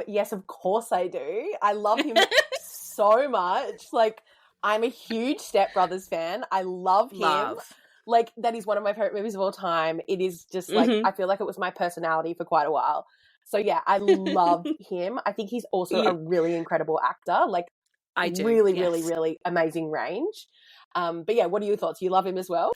Yes, of course I do. I love him so much. Like, I'm a huge Step Brothers fan. I love him. Love. Like, that is one of my favorite movies of all time. It is just like, I feel like it was my personality for quite a while. So yeah, I love him. I think he's also a really incredible actor. Like, I do. Really, yes. really, really amazing range. But yeah, what are your thoughts? You love him as well?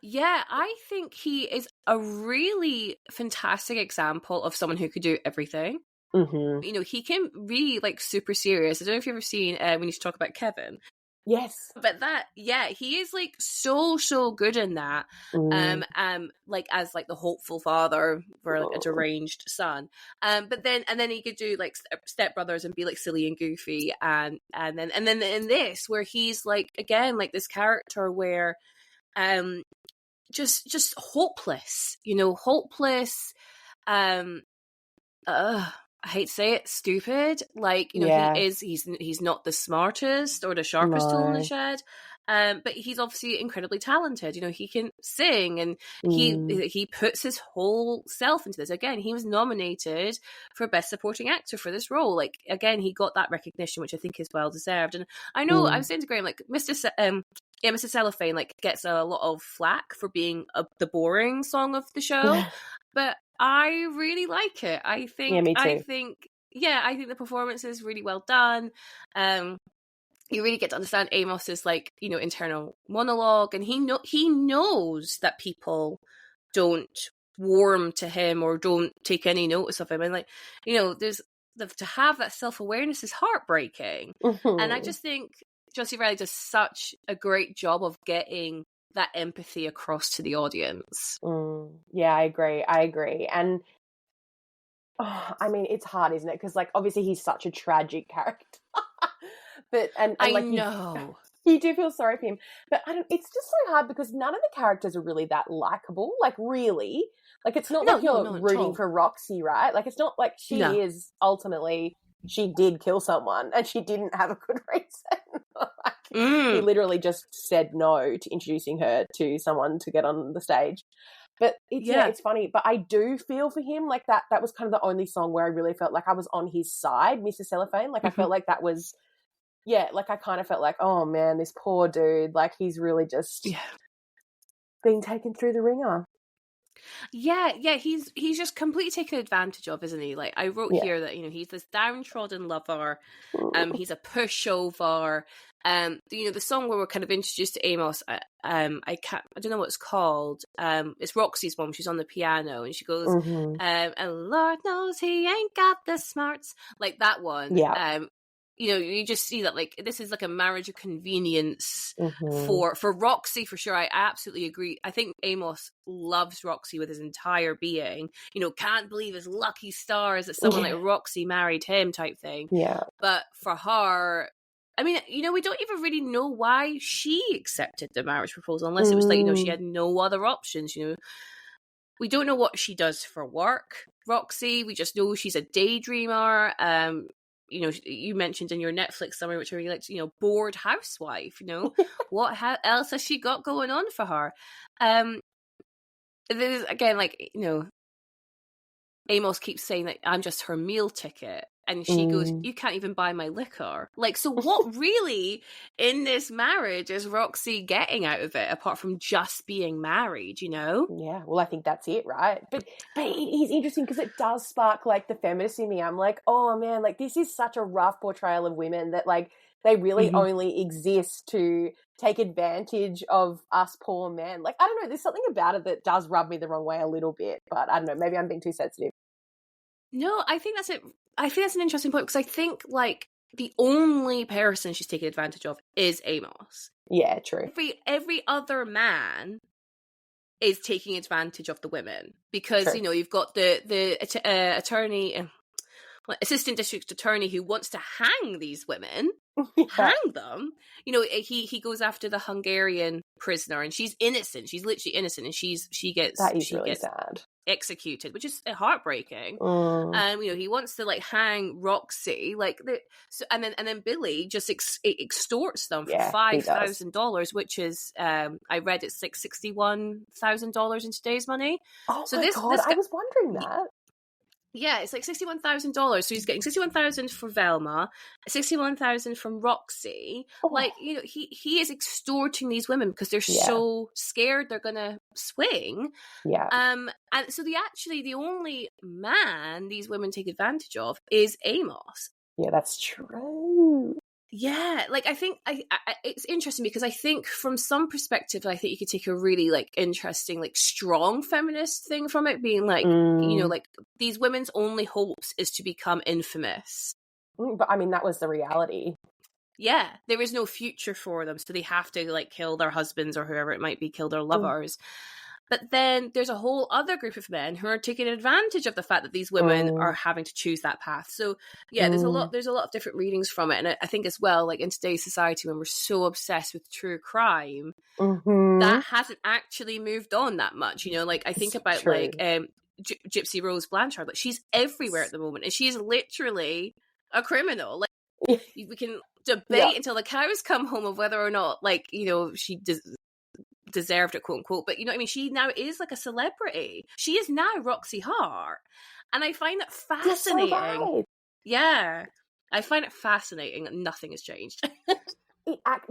Yeah, I think he is a really fantastic example of someone who could do everything. Mm-hmm. You know, he can really like super serious. I don't know if you've ever seen when you talk about Kevin. Yes. But that, yeah, he is like so good in that. Like as like the hopeful father for like a deranged son. But then he could do like Step Brothers and be like silly and goofy, and then in this where he's like again like this character where just hopeless, you know, hopeless. I hate to say it, stupid. Like, you know, he's not the smartest or the sharpest tool in the shed. But he's obviously incredibly talented. You know, he can sing, and he puts his whole self into this. Again, he was nominated for Best Supporting Actor for this role. Like, again, he got that recognition, which I think is well deserved. And I know I was saying to Graham, like, Mr. Cellophane like gets a lot of flack for being the boring song of the show, but I really like it. I think me too. I think the performance is really well done. You really get to understand Amos's like, you know, internal monologue, and he knows that people don't warm to him or don't take any notice of him, and like, you know, there's to have that self-awareness is heartbreaking. And I just think John C Reilly does such a great job of getting that empathy across to the audience. Yeah, I agree. And I mean, it's hard, isn't it? Because like obviously he's such a tragic character. But and I like know you do feel sorry for him. But it's just so hard because none of the characters are really that likable. Like really. Like it's not like you're rooting for Roxy, right? Like it's not like she is ultimately she did kill someone and she didn't have a good reason. He literally just said no to introducing her to someone to get on the stage. But it's funny. But I do feel for him. Like that was kind of the only song where I really felt like I was on his side, Mr. Cellophane. Like I felt like that was, like I kind of felt like, oh man, this poor dude, like he's really just being taken through the ringer. Yeah, he's just completely taken advantage of, isn't he? Like I wrote here that, you know, he's this downtrodden lover, he's a pushover. You know, the song where we're kind of introduced to Amos, I don't know what it's called. It's Roxy's mom. She's on the piano and she goes, and Lord knows he ain't got the smarts, like that one. You know, you just see that like this is like a marriage of convenience for Roxy for sure. I absolutely agree. I think Amos loves Roxy with his entire being. You know, can't believe his lucky stars that someone like Roxy married him type thing. But for her, I mean, you know, we don't even really know why she accepted the marriage proposal unless it was like, you know, she had no other options. You know, we don't know what she does for work, Roxy. We just know she's a daydreamer. You know, you mentioned in your Netflix summary, which I really liked, you know, bored housewife, you know, what else has she got going on for her? There's, again, like, you know, Amos keeps saying that I'm just her meal ticket. And she goes, you can't even buy my liquor. Like, so what really in this marriage is Roxy getting out of it apart from just being married, you know? Yeah, well, I think that's it, right? But it is interesting because it does spark, like, the feminist in me. I'm like, oh, man, like, this is such a rough portrayal of women that, like, they really only exist to take advantage of us poor men. Like, I don't know, there's something about it that does rub me the wrong way a little bit. But I don't know, maybe I'm being too sensitive. No, I think that's it. I think that's an interesting point because I think like the only person she's taking advantage of is Amos. Yeah, true. Every other man is taking advantage of the women because you know you've got the attorney, assistant district attorney who wants to hang these women, hang them. You know, he goes after the Hungarian prisoner and she's innocent. She's literally innocent, and she gets really sad. executed, which is heartbreaking. He wants to like hang Roxy, like and then Billy just extorts them for $5,000, which is I read it's like $61,000 in today's money. Oh so my God, I was wondering that. Yeah, it's like $61,000. So he's getting $61,000 for Velma, $61,000 from Roxy. Oh. Like, he is extorting these women because they're so scared they're gonna swing. Yeah. And so the only man these women take advantage of is Amos. Yeah, that's true. Yeah, like I think it's interesting because I think from some perspective, I think you could take a really like interesting, like strong feminist thing from it, being like, like these women's only hopes is to become infamous. But I mean, that was the reality. Yeah, there is no future for them, so they have to like kill their husbands or whoever it might be, kill their lovers. But then there's a whole other group of men who are taking advantage of the fact that these women are having to choose that path. So yeah, there's a lot of different readings from it. And I think as well, like in today's society, when we're so obsessed with true crime, that hasn't actually moved on that much. Like I think about like Gypsy Rose Blanchard, like she's everywhere at the moment, and she's literally a criminal. Like we can debate until the cows come home of whether or not, like, she deserved it, quote unquote, but she now is like a celebrity. She is now Roxy Hart, and I find that fascinating. So right. Yeah, I find it fascinating that nothing has changed.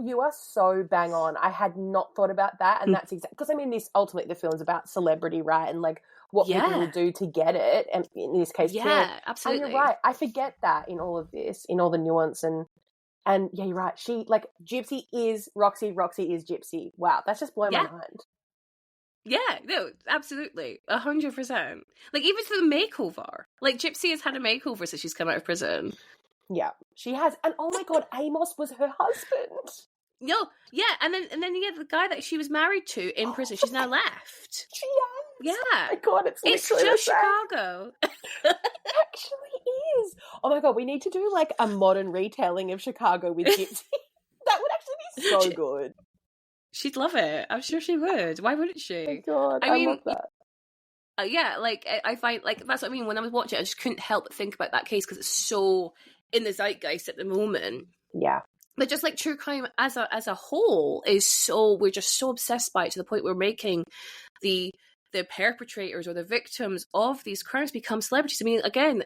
You are so bang on. I had not thought about that, and that's exactly because this ultimately the film's about celebrity, right? And like what people will do to get it, and in this case, absolutely. And you're right. I forget that in all of this, in all the nuance and yeah, you're right. She, like, Gypsy is Roxy, Roxy is Gypsy. Wow, that's just blown my mind. Yeah, no, absolutely. 100%. Like, even for the makeover. Like, Gypsy has had a makeover since she's come out of prison. Yeah, she has. And oh my God, Amos was her husband. No, yeah, and then the guy that she was married to in prison, she's now left. She has. Yeah. Oh my God, it's just Chicago. It actually is. Oh my God, we need to do like a modern retelling of Chicago with Gypsy. That would actually be so good. She'd love it. I'm sure she would. Why wouldn't she? Oh my God, I love that. Yeah, like I find like that's what I mean. When I was watching it, I just couldn't help but think about that case because it's so in the zeitgeist at the moment. Yeah. But just like true crime as a whole is we're just so obsessed by it to the point we're making the perpetrators or the victims of these crimes become celebrities. I mean, again,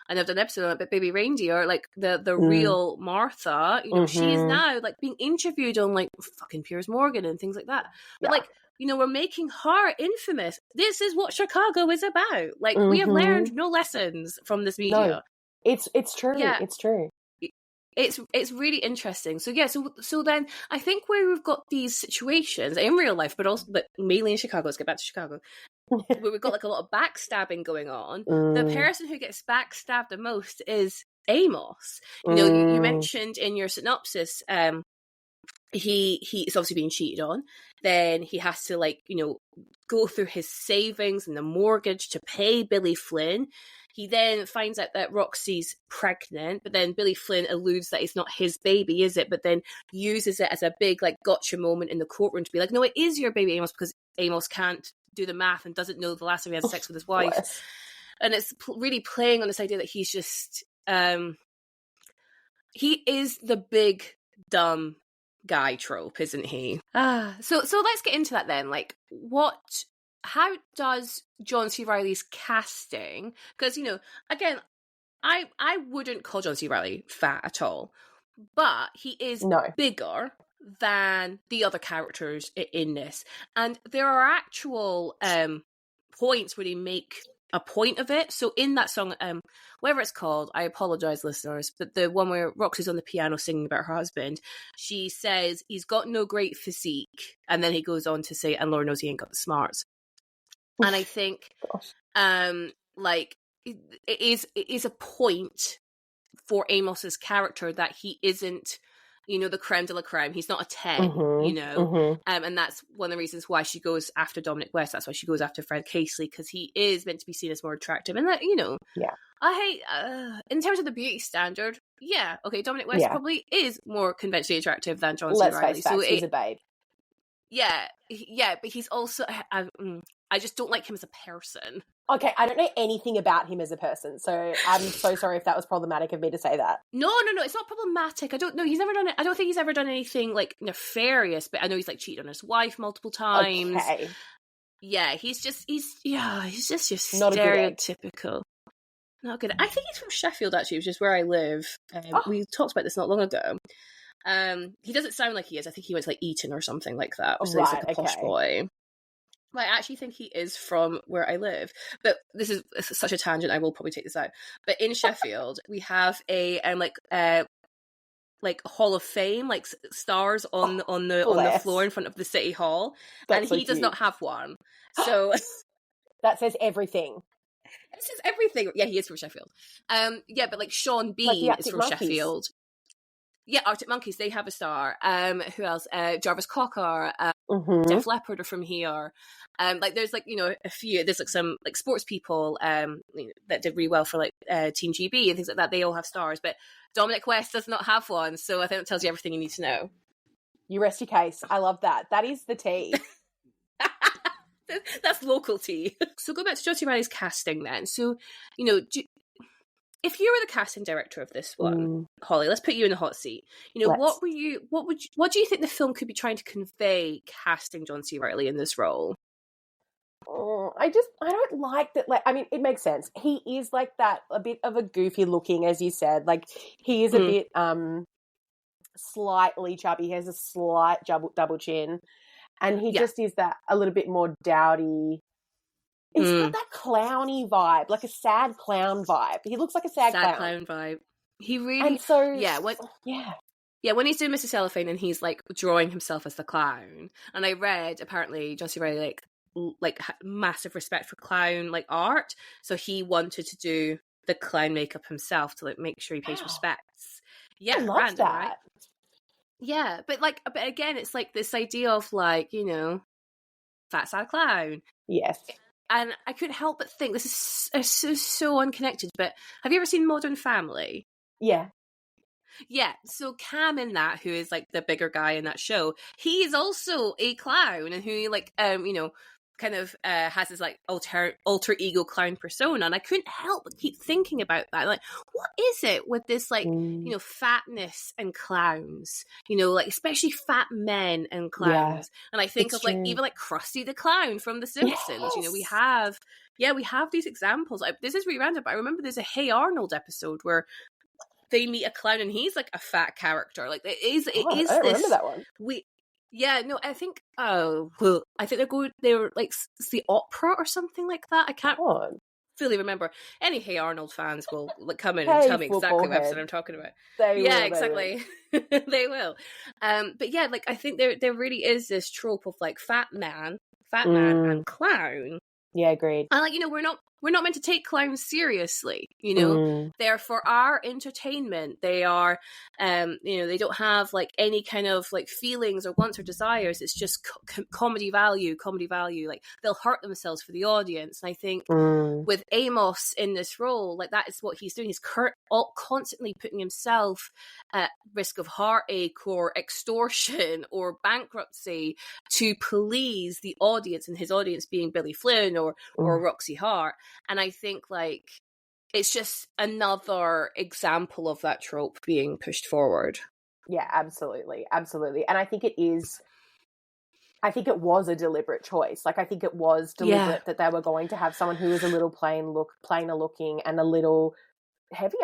I know I've done an episode on it, but Baby Reindeer, like the real Martha, she is now like being interviewed on like fucking Piers Morgan and things like that. But like, we're making her infamous. This is what Chicago is about. Like we have learned no lessons from this media. No, it's true. Yeah. It's true. It's really interesting. So yeah, so then I think where we've got these situations in real life, but mainly in Chicago. Let's get back to Chicago, where we've got like a lot of backstabbing going on. The person who gets backstabbed the most is Amos. You mentioned in your synopsis, he is obviously being cheated on. Then he has to go through his savings and the mortgage to pay Billy Flynn. He then finds out that Roxy's pregnant, but then Billy Flynn alludes that it's not his baby, is it? But then uses it as a big gotcha moment in the courtroom to be like, no, it is your baby, Amos, because Amos can't do the math and doesn't know the last time he had sex with his wife. Bless. And it's really playing on this idea that he's just he is the big dumb guy trope, isn't he? So let's get into that then. Like, how does John C Reilly's casting? Because again, I wouldn't call John C Reilly fat at all, but he is bigger than the other characters in this, and there are actual points where they make a point of it. So in that song, whatever it's called, I apologize, listeners, but the one where Roxy's on the piano singing about her husband, she says he's got no great physique, and then he goes on to say, and Lord knows he ain't got the smarts. And I think it is a point for Amos's character that he isn't the creme de la creme. He's not a 10, and that's one of the reasons why she goes after Dominic West. That's why she goes after Fred Casely, because he is meant to be seen as more attractive. And that, I hate, in terms of the beauty standard, Dominic West probably is more conventionally attractive than John C. Reilly. So he's a babe. Yeah, but he's also, I just don't like him as a person. Okay, I don't know anything about him as a person, so I'm so sorry if that was problematic of me to say that. No, it's not problematic. I don't know. He's never done it. I don't think he's ever done anything like nefarious, but I know he's like cheated on his wife multiple times. Okay. Yeah, he's just your Not a good egg. stereotypical. Not good. I think he's from Sheffield, actually, which is where I live. We talked about this not long ago. He doesn't sound like he is. I think he went to like Eton or something like that, which is like a posh boy. But I actually think he is from where I live. But this is such a tangent. I will probably take this out. But in Sheffield, we have a like Hall of Fame, like stars on the floor in front of the City Hall, and he does not have one. So that says everything. It says everything. Yeah, he is from Sheffield. Yeah, but like Sean Bean is from Sheffield. Yeah, Arctic Monkeys, they have a star. Who else? Jarvis Cocker, Def Leppard are from here. Like there's like, you know, a few, there's like some like sports people that did really well for like Team GB and things like that. They all have stars, but Dominic West does not have one. So I think it tells you everything you need to know. You rest your case. I love that. That is the tea. That's local tea. So go back to John C Reilly's casting then. So, you know, if you were the casting director of this one, Holly, let's put you in the hot seat. You know, what do you think the film could be trying to convey casting John C Reilly in this role? I don't like that. Like, I mean, it makes sense. He is like that, a bit of a goofy looking, as you said. Like, he is a bit slightly chubby. He has a slight double chin, and he just is that a little bit more dowdy. It's got that clowny vibe, like a sad clown vibe. He looks like a sad clown vibe. He really, and so when he's doing Mr. Cellophane and he's like drawing himself as the clown. And I read apparently John C Reilly like massive respect for clown like art, so he wanted to do the clown makeup himself to like make sure he pays respects. Yeah, I love that. Right? Yeah, but again, it's like this idea of like, you know, fat sad clown. Yes. And I couldn't help but think, this is so unconnected, but have you ever seen Modern Family? Yeah. Yeah, so Cam in that, who is like the bigger guy in that show, he is also a clown, and who like, you know, kind of has his like alter ego clown persona. And I couldn't help but keep thinking about that. Like, what is it with this like, you know, fatness and clowns, you know, like especially fat men and clowns. And I think of like, even like Krusty the Clown from The Simpsons, you know, we have these examples. This is really random, but I remember there's a Hey Arnold episode where they meet a clown and he's like a fat character. Like it is I don't remember that one. I think they're like it's the opera or something like that. I can't fully remember. Any Hey Arnold fans will like come in and tell me exactly what episode I'm talking about. Exactly. They will. But yeah, like I think there really is this trope of like fat man and clown. Yeah, agreed. And like, you know, we're not meant to take clowns seriously, you know. They're for our entertainment. They are you know, they don't have like any kind of like feelings or wants or desires. It's just comedy value. Like they'll hurt themselves for the audience. And I think with Amos in this role, like that is what he's doing. He's constantly putting himself at risk of heartache or extortion or bankruptcy to please the audience, and his audience being Billy Flynn or Roxy Hart. And I think like it's just another example of that trope being pushed forward. Yeah, absolutely. And I think it was a deliberate choice. Like I think it was deliberate that they were going to have someone who was a little plainer looking and a little heavy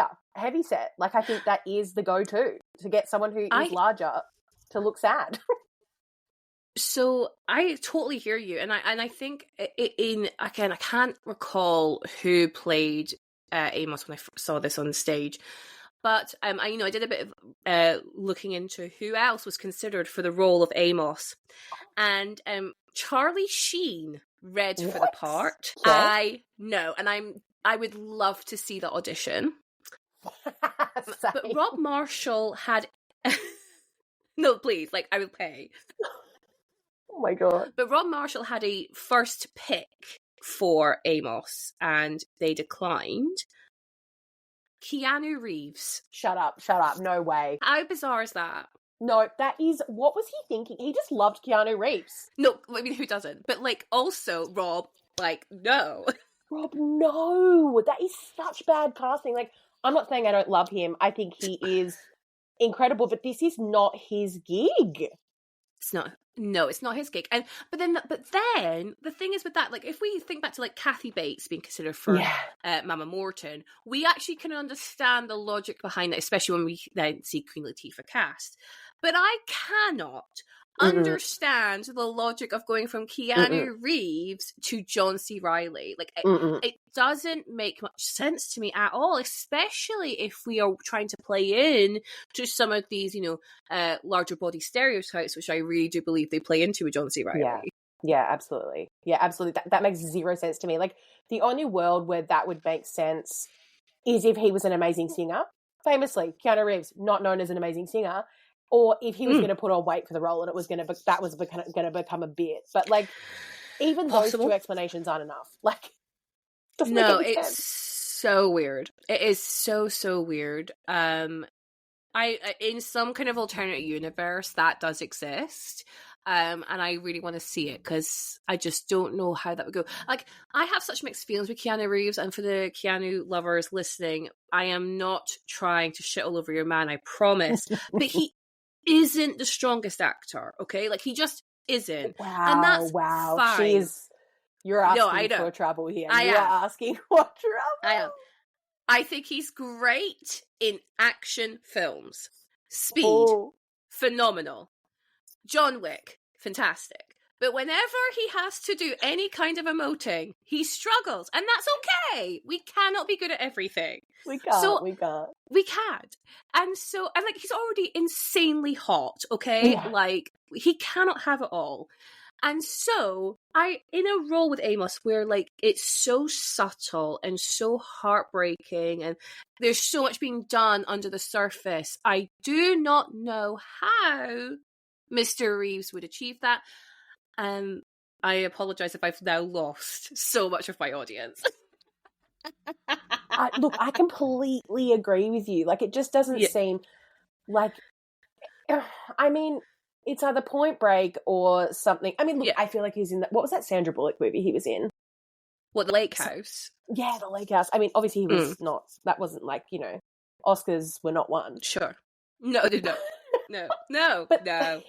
set. Like I think that is the go-to to get someone who is larger to look sad. So I totally hear you, and I think I can't recall who played Amos when I saw this on stage, but I did a bit of looking into who else was considered for the role of Amos, and Charlie Sheen read for the part. Yes. I know, and I would love to see the audition. But Rob Marshall had no, please, like I would pay. Oh my god. But Rob Marshall had a first pick for Amos and they declined. Keanu Reeves. Shut up. No way. How bizarre is that? No, that is, what was he thinking? He just loved Keanu Reeves. No, I mean, who doesn't? But, like, also, Rob, like, no. Rob, no, that is such bad casting. Like, I'm not saying I don't love him. I think he is incredible, but this is not his gig. It's not. No, it's not his gig. And but then the thing is with that, like, if we think back to like Kathy Bates being considered for Mama Morton, we actually can understand the logic behind it, especially when we then see Queen Latifah cast. But I cannot understand the logic of going from Keanu Reeves to John C Reilly. Like, it doesn't make much sense to me at all, especially if we are trying to play in to some of these, larger body stereotypes, which I really do believe they play into with John C Reilly. Yeah, absolutely. Yeah, absolutely. That makes zero sense to me. Like, the only world where that would make sense is if he was an amazing singer. Famously, Keanu Reeves, not known as an amazing singer, or if he was going to put on weight for the role and it was going to become a bit. But, like, even those two explanations aren't enough. Like, no, it's so weird. It is so weird. In some kind of alternate universe that does exist. And I really want to see it because I just don't know how that would go. Like, I have such mixed feelings with Keanu Reeves, and for the Keanu lovers listening, I am not trying to shit all over your man, I promise. But he isn't the strongest actor, okay? Like, he just isn't. Wow, and that's fine. You're asking for trouble here. You are asking for trouble. I am. I think he's great in action films. Speed, phenomenal. John Wick, fantastic. But whenever he has to do any kind of emoting, he struggles. And that's okay. We cannot be good at everything. We can't. We can't. And like, he's already insanely hot, okay? Yeah. Like, he cannot have it all. And so, in a role with Amos where, like, it's so subtle and so heartbreaking and there's so much being done under the surface, I do not know how Mr. Reeves would achieve that. I apologise if I've now lost so much of my audience. Look, I completely agree with you. Like, it just doesn't seem like... I mean, it's either Point Break or something. I mean, look, I feel like he's in... what was that Sandra Bullock movie he was in? What, The Lake House? Yeah, The Lake House. I mean, obviously he was not... That wasn't like, Oscars were not won. Sure. No. But no.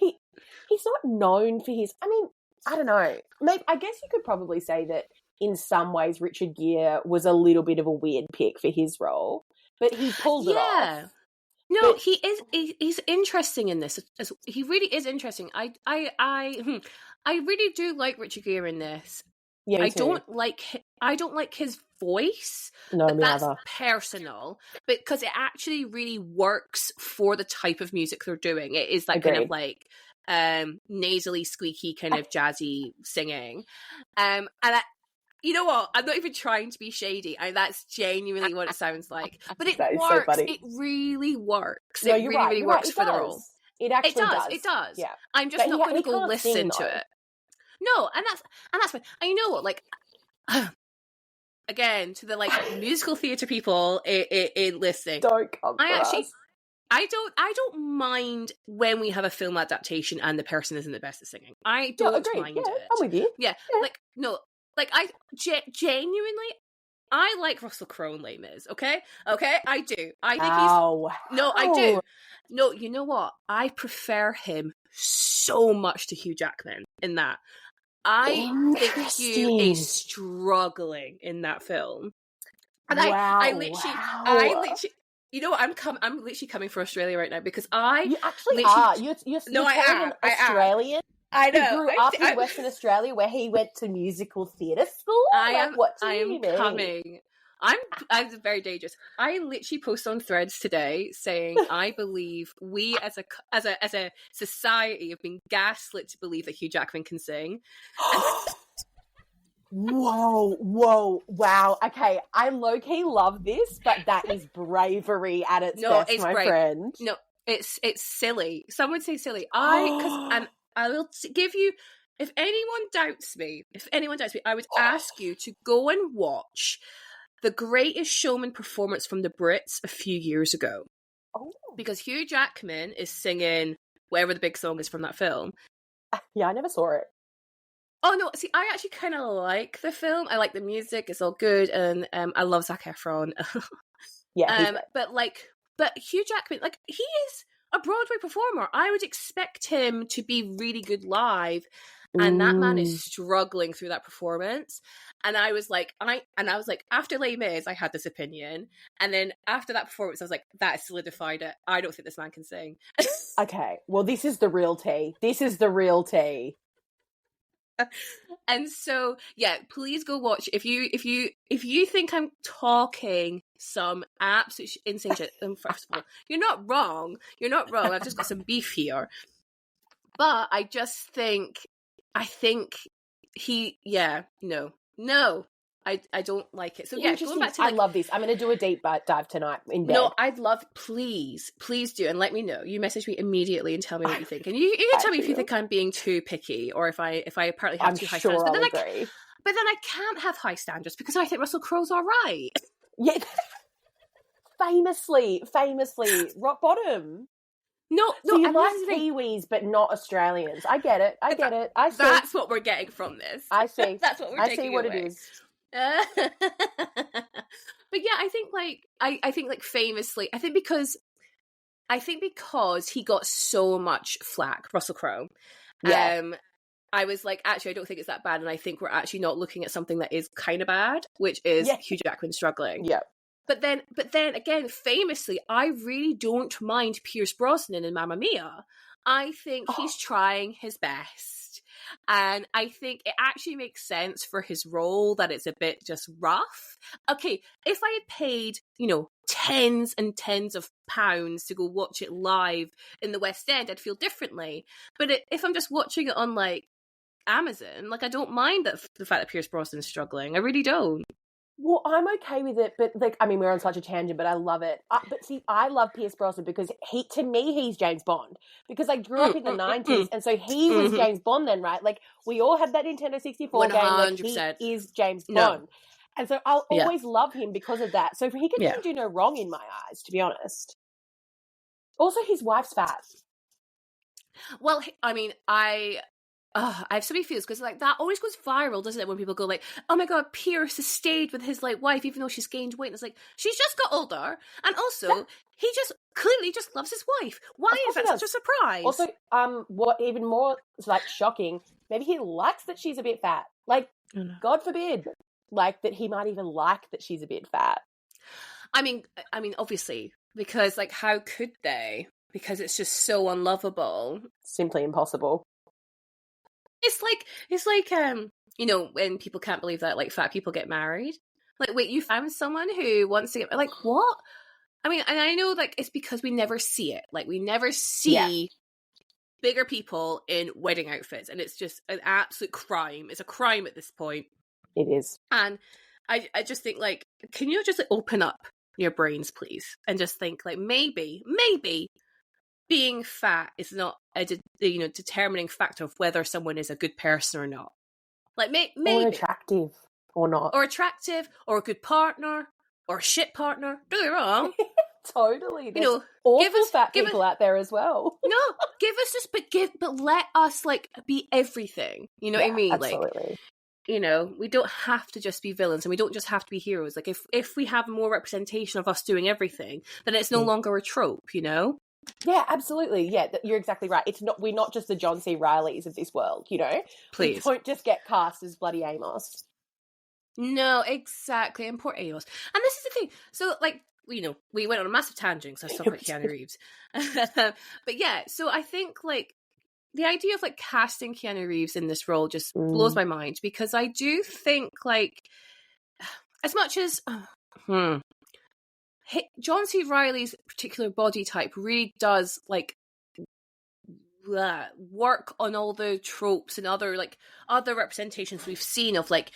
He's not known for his... I mean, I don't know. Maybe, I guess you could probably say that in some ways Richard Gere was a little bit of a weird pick for his role, but he pulled it off. No, but he's interesting in this. He really is interesting. I really do like Richard Gere in this. Yeah, I don't like his voice. No, but that's neither. Personal, because it actually really works for the type of music they're doing. It is that Agreed. kind of like nasally, squeaky, kind of jazzy singing. And you know what? I'm not even trying to be shady. That's genuinely what it sounds like. But it works. So it really works. No, it really works for the role. It actually does. It does. Yeah. I'm just not going to go listen to it. No, and that's fine. And you know what? Like, again, to the like musical theatre people in listening, don't come. I don't mind when we have a film adaptation and the person isn't the best at singing. I don't mind it. I'm with you. Yeah, like no, like I genuinely, I like Russell Crowe in Les Mis. Okay, I do. I think I do. No, you know what? I prefer him so much to Hugh Jackman in that. I think Hugh is struggling in that film, and I literally. You know what? I'm literally coming for Australia right now because you actually are. You're an Australian. I know. Who grew up in Western Australia, where he went to musical theatre school. I am coming. I'm very dangerous. I literally post on Threads today saying I believe we as a society have been gaslit to believe that Hugh Jackman can sing. Whoa, wow. Okay, I low-key love this, but that is bravery at its best, my friend. No, it's silly. Some would say silly. I will give you, if anyone doubts me, I would ask you to go and watch The Greatest Showman performance from the Brits a few years ago. Oh. Because Hugh Jackman is singing whatever the big song is from that film. Yeah, I never saw it. Oh no, see, I actually kind of like the film. I like the music; it's all good, and I love Zac Efron. Yeah, he's great. But Hugh Jackman, like, he is a Broadway performer. I would expect him to be really good live, and that man is struggling through that performance. And I was like, after Les Mis, I had this opinion, and then after that performance, I was like, that solidified it. I don't think this man can sing. Okay, well, this is the real tea. This is the real tea. And so, yeah, please go watch. If you think I'm talking some absolute insane shit, first of all, you're not wrong. You're not wrong. I've just got some beef here. But I just think, no. I don't like it. So yeah, going back to, like, I love this. I'm going to do a deep dive tonight in bed. No, I'd love, please do, and let me know. You message me immediately and tell me what you think, and you can tell me if you think I'm being too picky, or if I apparently have too high standards. But then I can't have high standards because I think Russell Crowe's all right. Yeah, famously, rock bottom. No, so you like Kiwis, but not Australians. I get it. I see. That's what we're getting from this. I see. That's what we're taking see what away. It is. But yeah, I think famously, I think because he got so much flack, Russell Crowe. Yeah. I was like, actually, I don't think it's that bad, and I think we're actually not looking at something that is kind of bad, which is Hugh Jackman struggling. Yeah. But then again, famously, I really don't mind Pierce Brosnan in Mamma Mia. I think he's trying his best. And I think it actually makes sense for his role that it's a bit just rough. Okay, if I had paid, tens and tens of pounds to go watch it live in the West End, I'd feel differently. But if I'm just watching it on, like, Amazon, like, I don't mind the fact that Pierce Brosnan's struggling. I really don't. Well, I'm okay with it, but, like, I mean, we're on such a tangent, but I love it. But see, I love Pierce Brosnan because to me, he's James Bond. Because I grew up in the 90s, and so he was James Bond then, right? Like, we all had that Nintendo 64 game. Like, he is James Bond. And so I'll always love him because of that. So he can do no wrong in my eyes, to be honest. Also, his wife's fat. Well, I mean, I have so many feels because, like, that always goes viral, doesn't it? When people go like, "Oh my god, Pierce has stayed with his, like, wife even though she's gained weight." And it's like, she's just got older, and also he just clearly just loves his wife. Why is that such a surprise? Also, what even more, like, shocking? Maybe he likes that she's a bit fat. Like, God forbid, like, that he might even like that she's a bit fat. I mean, obviously, because, like, how could they? Because it's just so unlovable. Simply impossible. It's like when people can't believe that, like, fat people get married. Like, wait, you found someone who wants to get, like, what? I mean, and I know, like, it's because we never see it. Like, we never see bigger people in wedding outfits, and it's just an absolute crime. It's a crime at this point. It is. And I just think, like, can you just, like, open up your brains, please, and just think, like, maybe being fat is not a determining factor of whether someone is a good person or not. Like, maybe. Or attractive or not. Or attractive, or a good partner, or a shit partner. Don't get me wrong. Totally. There's awful fat people out there as well. No, give us this, but let us, like, be everything. You know what I mean? Absolutely. Like, we don't have to just be villains, and we don't just have to be heroes. Like, if we have more representation of us doing everything, then it's no longer a trope, Yeah, absolutely. Yeah, you're exactly right. We're not just the John C Reillys of this world, Please. We don't just get cast as bloody Amos. No, exactly. And poor Amos. And this is the thing. So, like, we went on a massive tangent, so I talked about Keanu Reeves. But yeah, so I think, like, the idea of, like, casting Keanu Reeves in this role just blows my mind, because I do think, like, as much as John C Reilly's particular body type really does, like, work on all the tropes and other representations we've seen of, like,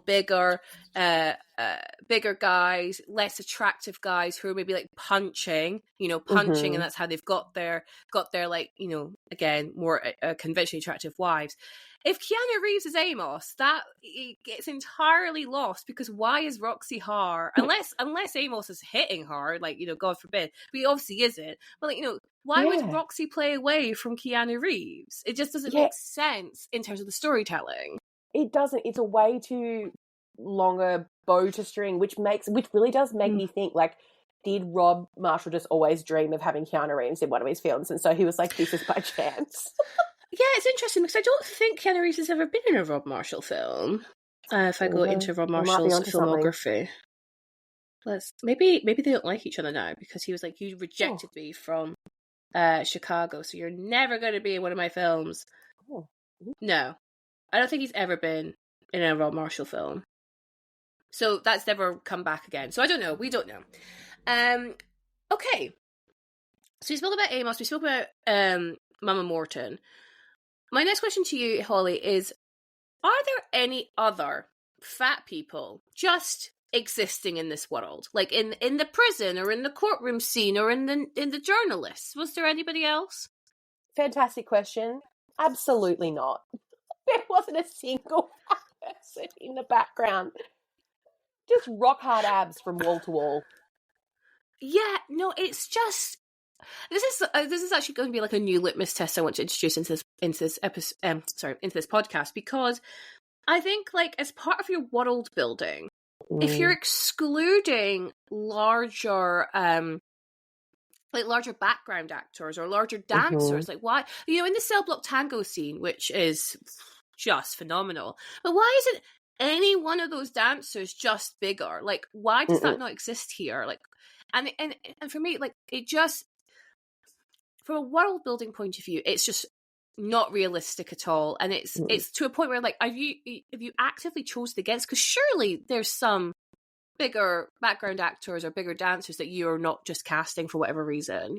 bigger guys, less attractive guys who are maybe, like, punching, and that's how they've got their like, again, more conventionally attractive wives. if Keanu Reeves is Amos, that it gets entirely lost, because why is Roxy Har, unless Amos is hitting her, like, God forbid, but he obviously isn't. But like, why would Roxy play away from Keanu Reeves? It just doesn't make sense in terms of the storytelling. It doesn't. It's a way too long a bow to string, which really does make me think, like, did Rob Marshall just always dream of having Keanu Reeves in one of his films? And so he was like, this is by chance. Yeah, it's interesting because I don't think Keanu Reeves has ever been in a Rob Marshall film. If I go into Rob Marshall's filmography. Maybe they don't like each other now, because he was like, you rejected me from Chicago, so you're never going to be in one of my films. No, I don't think he's ever been in a Rob Marshall film. So that's never come back again. So I don't know. We don't know. Okay. So we spoke about Amos. We spoke about Mama Morton. My next question to you, Holly, is: are there any other fat people just existing in this world, like in the prison or in the courtroom scene or in the journalists? Was there anybody else? Fantastic question. Absolutely not. There wasn't a single person in the background. Just rock hard abs from wall to wall. Yeah, no, it's just this is actually going to be like a new litmus test I want to introduce into this podcast, because I think, like, as part of your world building, if you're excluding larger background actors or larger dancers, like, why, in the Cell Block Tango scene, which is just phenomenal, but why isn't any one of those dancers just bigger? Like, why does that not exist here? Like, and for me, like, it just, from a world building point of view, it's just not realistic at all. And it's to a point where, like, have you actively chosen against? Because surely there's some bigger background actors or bigger dancers that you're not just casting for whatever reason,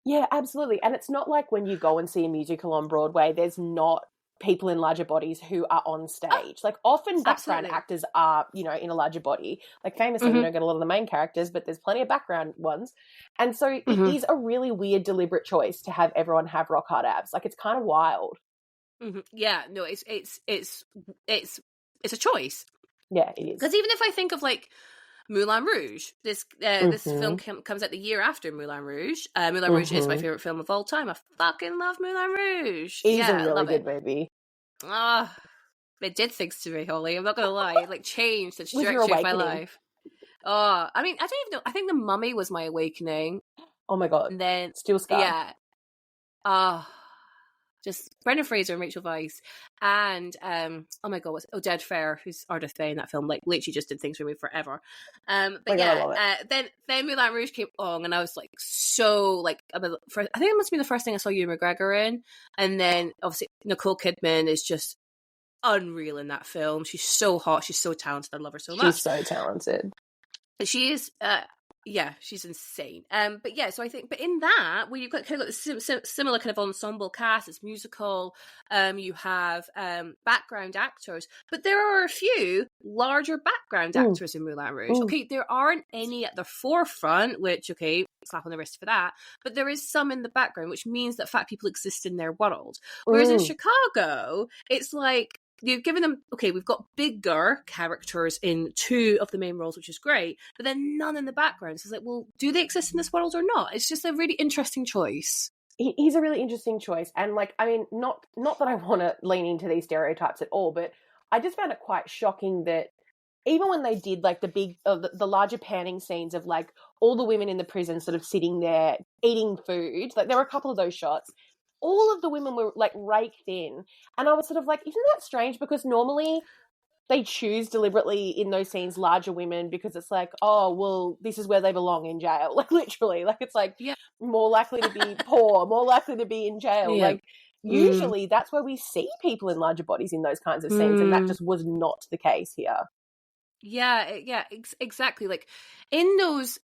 Yeah, absolutely. And it's not like when you go and see a musical on Broadway, there's not people in larger bodies who are on stage. Like, often background actors are, in a larger body. Like, famously, you don't get a lot of the main characters, but there's plenty of background ones. And so it is a really weird, deliberate choice to have everyone have rock hard abs. Like, it's kind of wild. Yeah, no, it's a choice. Yeah, it is. Because even if I think of, like, Moulin Rouge, this film comes out the year after Moulin Rouge. Moulin Rouge is my favorite film of all time. I fucking love Moulin Rouge. It is a really good movie. It did things to me, Holly. I'm not gonna lie. It, like, changed the trajectory of my life. I mean, I don't even know. I think The Mummy was my awakening. Oh my god! And then Still scarred. Yeah. Just Brendan Fraser and Rachel Weisz, and oh my god, what's Dead Fair, who's Ardith Faye in that film, like, literally just did things for me forever. But then Moulin Rouge came along, and I was like, so, like, I think it must have been the first thing I saw Ewan McGregor in, and then obviously Nicole Kidman is just unreal in that film. She's so hot, she's so talented. I love her so much. She's so talented. She is. Yeah, she's insane. But yeah, so I think, but in that, where you've got kind of got similar kind of ensemble cast, it's musical, you have background actors, but there are a few larger background actors in Moulin Rouge. Okay, there aren't any at the forefront, which, okay, slap on the wrist for that, but there is some in the background, which means that fat people exist in their world. Whereas in Chicago, it's like, you've given them, okay, we've got bigger characters in two of the main roles, which is great, but then none in the background. So it's like, well, do they exist in this world or not? It's just a really interesting choice. It is a really interesting choice. And, like, I mean, not that I want to lean into these stereotypes at all, but I just found it quite shocking that even when they did, like, the big, the larger panning scenes of, like, all the women in the prison sort of sitting there eating food, like, there were a couple of those shots, all of the women were, like, raked in. And I was sort of like, isn't that strange? Because normally they choose deliberately in those scenes larger women because it's like, oh, well, this is where they belong, in jail. Like, literally. Like, it's like, more likely to be poor, more likely to be in jail. Like, usually that's where we see people in larger bodies in those kinds of scenes. And that just was not the case here. Yeah, exactly. Like, in those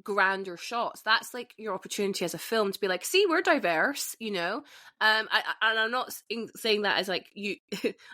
grander shots, that's like your opportunity as a film to be like, see, we're diverse, and I'm not saying that as like you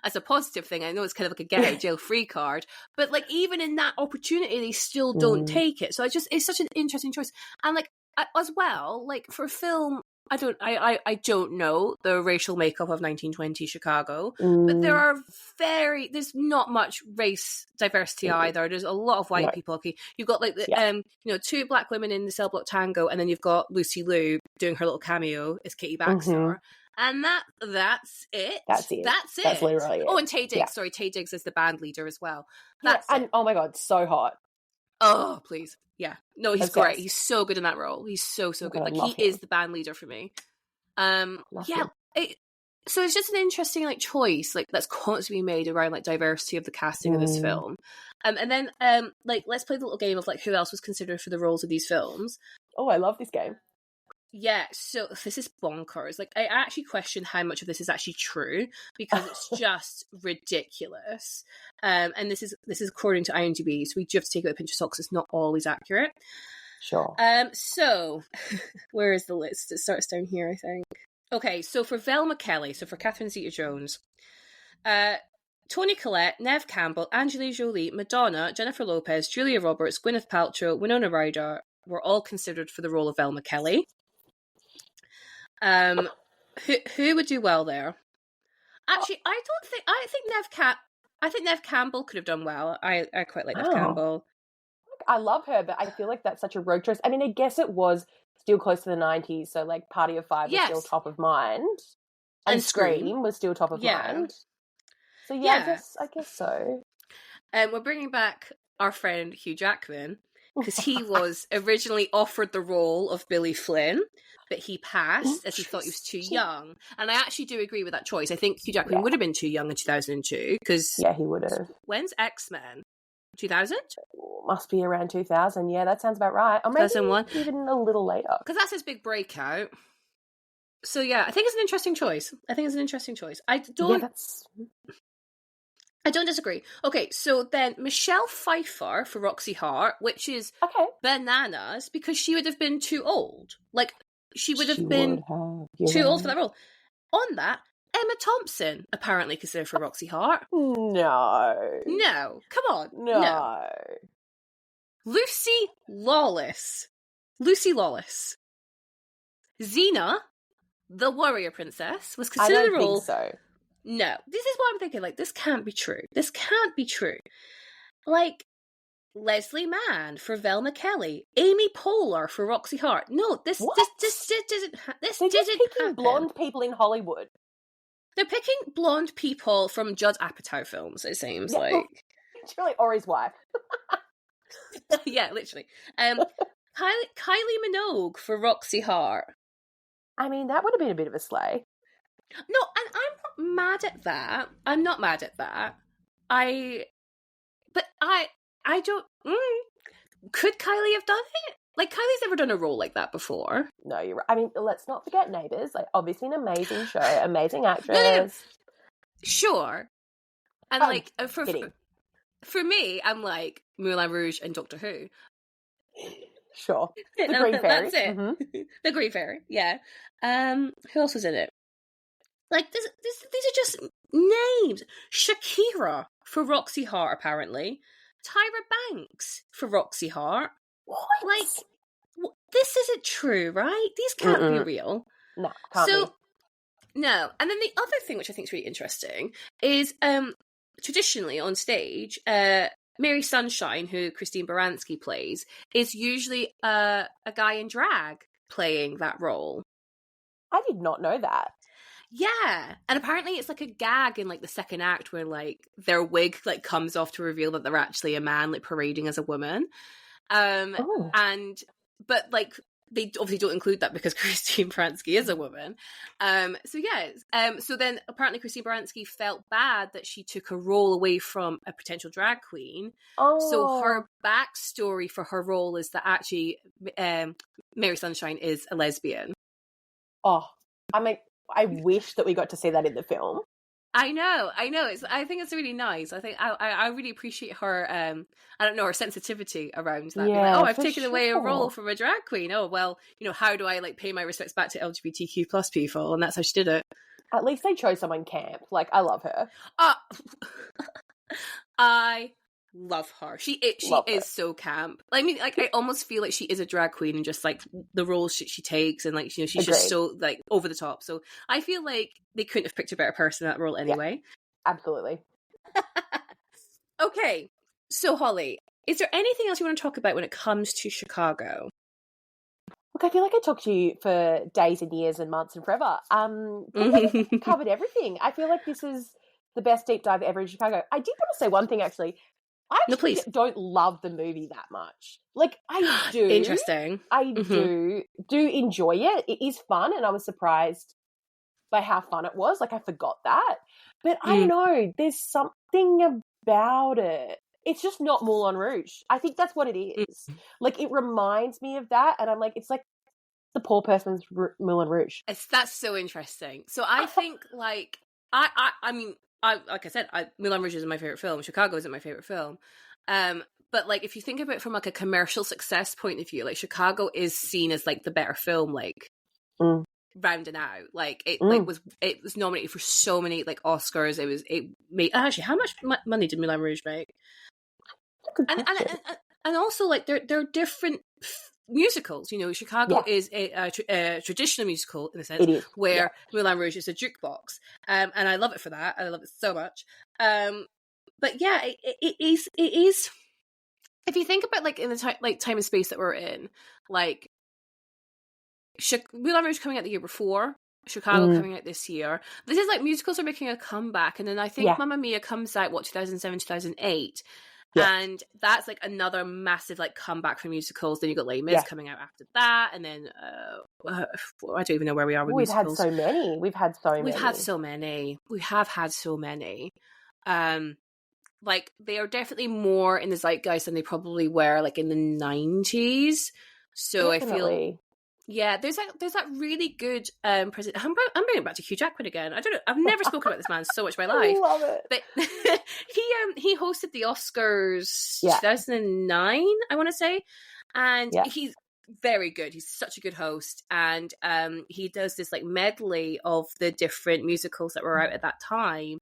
as a positive thing. I know it's kind of like a get out of jail free card, but like, even in that opportunity they still don't take it. So it's such an interesting choice. And like, as well, like, for a film I don't know the racial makeup of 1920 Chicago, but Mm, there's not much race diversity either. There's a lot of white no. people. Okay, you've got like the Yeah. two black women in the Cell Block Tango, and then you've got Lucy Liu doing her little cameo as Katie Mm-hmm. Baxter. And that's it. That's it. That's it. That's literally it. Oh, and Tay Diggs. Yeah. Sorry, Tay Diggs is the band leader as well. Yeah, That's and it. oh my god, so hot. Oh, please. Yeah. No, he's Obsessed. great. He's so good in that role. He's so Oh good. God, I Like, love he him. is the band leader for me. Love Yeah. him. So it's just an interesting like choice like that's constantly made around like diversity of the casting of this film. And then like let's play the little game of like who else was considered for the roles of these films. Oh, I love this game. Yeah, so this is bonkers. Like, I actually question how much of this is actually true because it's just ridiculous. And this is according to IMDb, so we do have to take it with a pinch of salt because it's not always accurate. Sure. So where is the list? It starts down here, I think. Okay, so for Velma Kelly, so for Catherine Zeta-Jones, Toni Collette, Neve Campbell, Angelina Jolie, Madonna, Jennifer Lopez, Julia Roberts, Gwyneth Paltrow, Winona Ryder were all considered for the role of Velma Kelly. Who would do well there? Actually, I think Neve Campbell could have done well. I quite like Neve Campbell. I love her, but I feel like that's such a rogue choice. I mean, I guess it was still close to the 90s, so like Party of Five was still top of mind. And Scream was still top of mind. So yeah, I guess so. We're bringing back our friend Hugh Jackman, because he was originally offered the role of Billy Flynn, but he passed as he thought he was too young. And I actually do agree with that choice. I think Hugh Jackman would have been too young in 2002, because... Yeah, he would have. When's X-Men? 2000? Must be around 2000. Yeah, that sounds about right. Or maybe 2001. Even a little later. Because that's his big breakout. So yeah, I think it's an interesting choice. I don't disagree. Okay, so then Michelle Pfeiffer for Roxy Hart, which is bananas because she would have been too old. Like, she would have been too old for that role. On that, Emma Thompson apparently considered for Roxy Hart. No. Come on. No. Lucy Lawless. Xena, the warrior princess, was considered I a role. think so. No. This is what I'm thinking. Like, this can't be true. Like, Leslie Mann for Velma Kelly, Amy Poehler for Roxy Hart. No, this didn't happen. Blonde people in Hollywood. They're picking blonde people from Judd Apatow films, it seems like. It's really Ori's wife. Yeah, literally. Kylie Minogue for Roxy Hart. I mean, that would have been a bit of a slay. No, and I'm not mad at that. I don't... Could Kylie have done it? Like, Kylie's never done a role like that before. No, you're right. I mean, let's not forget Neighbours. Like, obviously an amazing show, amazing actress. No. Sure. And, for me, I'm like Moulin Rouge and Doctor Who. Sure. The Green Fairy. That's it. Mm-hmm. The Green Fairy, yeah. Who else was in it? Like, these are just names. Shakira for Roxy Hart, apparently. Tyra Banks for Roxy Hart. What? Like, this isn't true, right? These can't be real. No, can't be. No. And then the other thing, which I think is really interesting, is traditionally on stage, Mary Sunshine, who Christine Baranski plays, is usually a guy in drag playing that role. I did not know that. Yeah, and apparently it's like a gag in like the second act where like their wig like comes off to reveal that they're actually a man like parading as a woman. But like they obviously don't include that because Christine Baranski is a woman. So then apparently Christine Baranski felt bad that she took a role away from a potential drag queen. So her backstory for her role is that actually Mary Sunshine is a lesbian. I mean, I wish that we got to see that in the film. I know. I think it's really nice. I think I really appreciate her. Her sensitivity around that. Yeah, I've taken away a role from a drag queen. Oh well, how do I like pay my respects back to LGBTQ plus people? And that's how she did it. At least they chose someone camp. Like, I love her. I love her. She Love her. is so camp. I mean, like, I almost feel like she is a drag queen, and just like the roles she takes, and like, you know, she's just so like over the top. So I feel like they couldn't have picked a better person in that role anyway. Yeah, absolutely. Okay, so Holly, is there anything else you want to talk about when it comes to Chicago? Look, I feel like I talked to you for days and years and months and forever. We covered everything. I feel like this is the best deep dive ever in Chicago. I did want to say one thing, actually. I actually don't love the movie that much. Like, I do. Interesting. I do enjoy it. It is fun, and I was surprised by how fun it was. Like, I forgot that. But I don't know. There's something about it. It's just not Moulin Rouge. I think that's what it is. Like, it reminds me of that, and I'm like, it's like the poor person's Moulin Rouge. That's so interesting. So I think, like, I mean, like I said, Moulin Rouge isn't my favorite film. Chicago isn't my favorite film. But like, if you think of it from like a commercial success point of view, like, Chicago is seen as like the better film, like rounding out. Like, it was nominated for so many like Oscars. It made, actually, how much money did Moulin Rouge make? And also, like, they're different musicals. You know, Chicago is a traditional musical in a sense, where Moulin Rouge is a jukebox, and I love it for that. I love it so much. But yeah, it is. If you think about, like, in the time and space that we're in, like, Moulin Rouge coming out the year before, Chicago coming out this year. This is like, musicals are making a comeback, and then I think Mamma Mia comes out 2007, 2008. Yeah. And that's like another massive like comeback for musicals. Then you got Les Mis coming out after that, and then I don't even know where we are with musicals. We've had so many. Like, they are definitely more in the zeitgeist than they probably were like in the 90s. So definitely. I feel, there's that really good president. I'm bringing it back to Hugh Jackman again. I don't know. I've never spoken about this man so much in my life. I love it. But he hosted the Oscars 2009, I want to say, and he's very good. He's such a good host, and he does this like medley of the different musicals that were out at that time.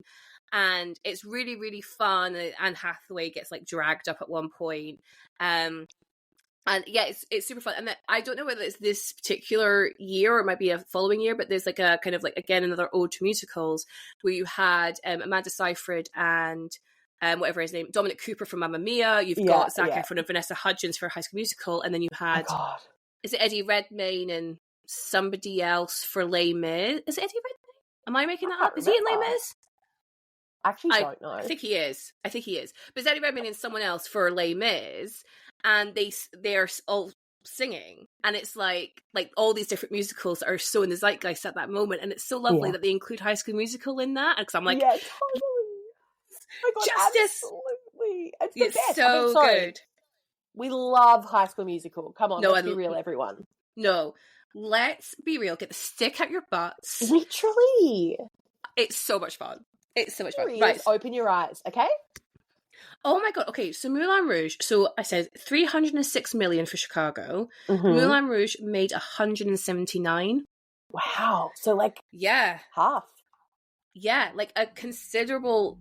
And it's really, really fun. And Anne Hathaway gets like dragged up at one point. And yeah, it's super fun. And I don't know whether it's this particular year or it might be a following year, but there's like a kind of like, again, another ode to musicals where you had Amanda Seyfried and whatever his name, Dominic Cooper from Mamma Mia. You've got Zac Efron and Vanessa Hudgens for High School Musical. And then you had, is it Eddie Redmayne and somebody else for Les Mis? Is it Eddie Redmayne? Am I making that up? Is he in Les Mis? Actually, don't know. I think he is. But it's Eddie Redmayne and someone else for Les Mis. And they're all singing, and it's like all these different musicals are so in the zeitgeist at that moment, and it's so lovely that they include High School Musical in that. Because I'm like, yeah, totally. Oh my God, justice, absolutely, it's the best. So good. We love High School Musical. Come on, let's be real, everyone. No, let's be real. Get the stick out your butts. Literally, it's so much fun. Right, open your eyes, okay? Oh my God. Okay, so Moulin Rouge. So I said 306 million for Chicago. Moulin Rouge made 179. Wow. So like half. Yeah, like a considerable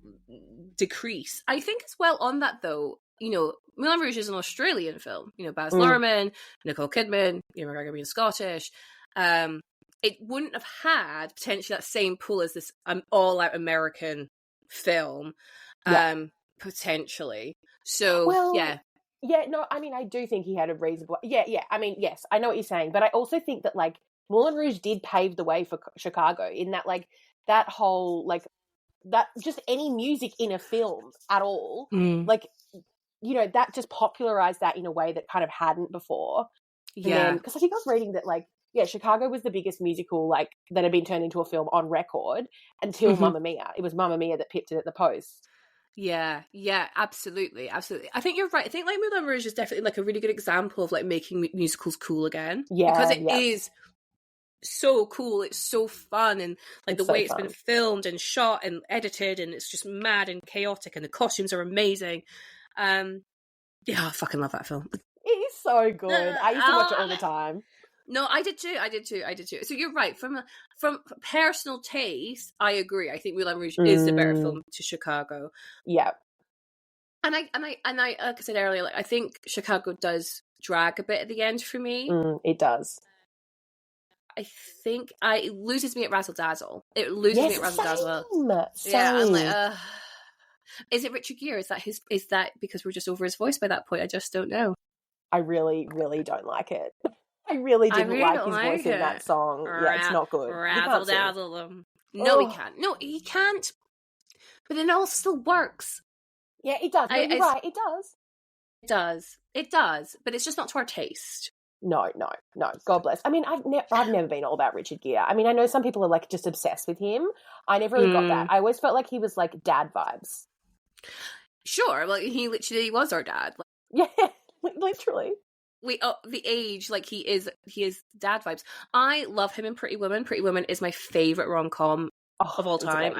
decrease. I think as well on that though, you know, Moulin Rouge is an Australian film. You know, Baz Luhrmann, Nicole Kidman, Ewan McGregor being Scottish. It wouldn't have had potentially that same pull as this all-out American film. Potentially. So, no, I mean, I do think he had a reasonable... I mean, yes, I know what you're saying, but I also think that, like, Moulin Rouge did pave the way for Chicago in that, like, that whole, like, that just any music in a film at all, like, you know, that just popularized that in a way that kind of hadn't before. Yeah. Because I think I was reading that, like, Chicago was the biggest musical, like, that had been turned into a film on record until Mamma Mia. It was Mamma Mia that pipped it at the post. Yeah, absolutely. I think you're right. I think like Moulin Rouge is definitely like a really good example of like making musicals cool again. Yeah, because it is so cool. It's so fun, and like the way it's been filmed and shot and edited, and it's just mad and chaotic, and the costumes are amazing. I fucking love that film. It is so good. I used to watch it all the time. No, I did too. So you're right. From personal taste, I agree. I think Moulin Rouge is the better film to Chicago. Yeah. Like I said earlier, like I think Chicago does drag a bit at the end for me. It does. I think it loses me at Razzle Dazzle. It loses me Yes, at Razzle Dazzle. same. Yeah, I'm like, is it Richard Gere? Is that because we're just over his voice by that point? I just don't know. I really, really don't like it. I really didn't like his voice in that song. Yeah, it's not good. Razzle Dazzle them. No, he can't. No, he can't. But it all still works. Yeah, it does. No, you're right. It does. It does. It does. But it's just not to our taste. No. God bless. I mean, I've never been all about Richard Gere. I mean, I know some people are like just obsessed with him. I never really got that. I always felt like he was like dad vibes. Sure. Well, he literally was our dad. Yeah, literally. The age, like he is dad vibes. I love him in Pretty Woman. Pretty Woman is my favorite rom-com of all time.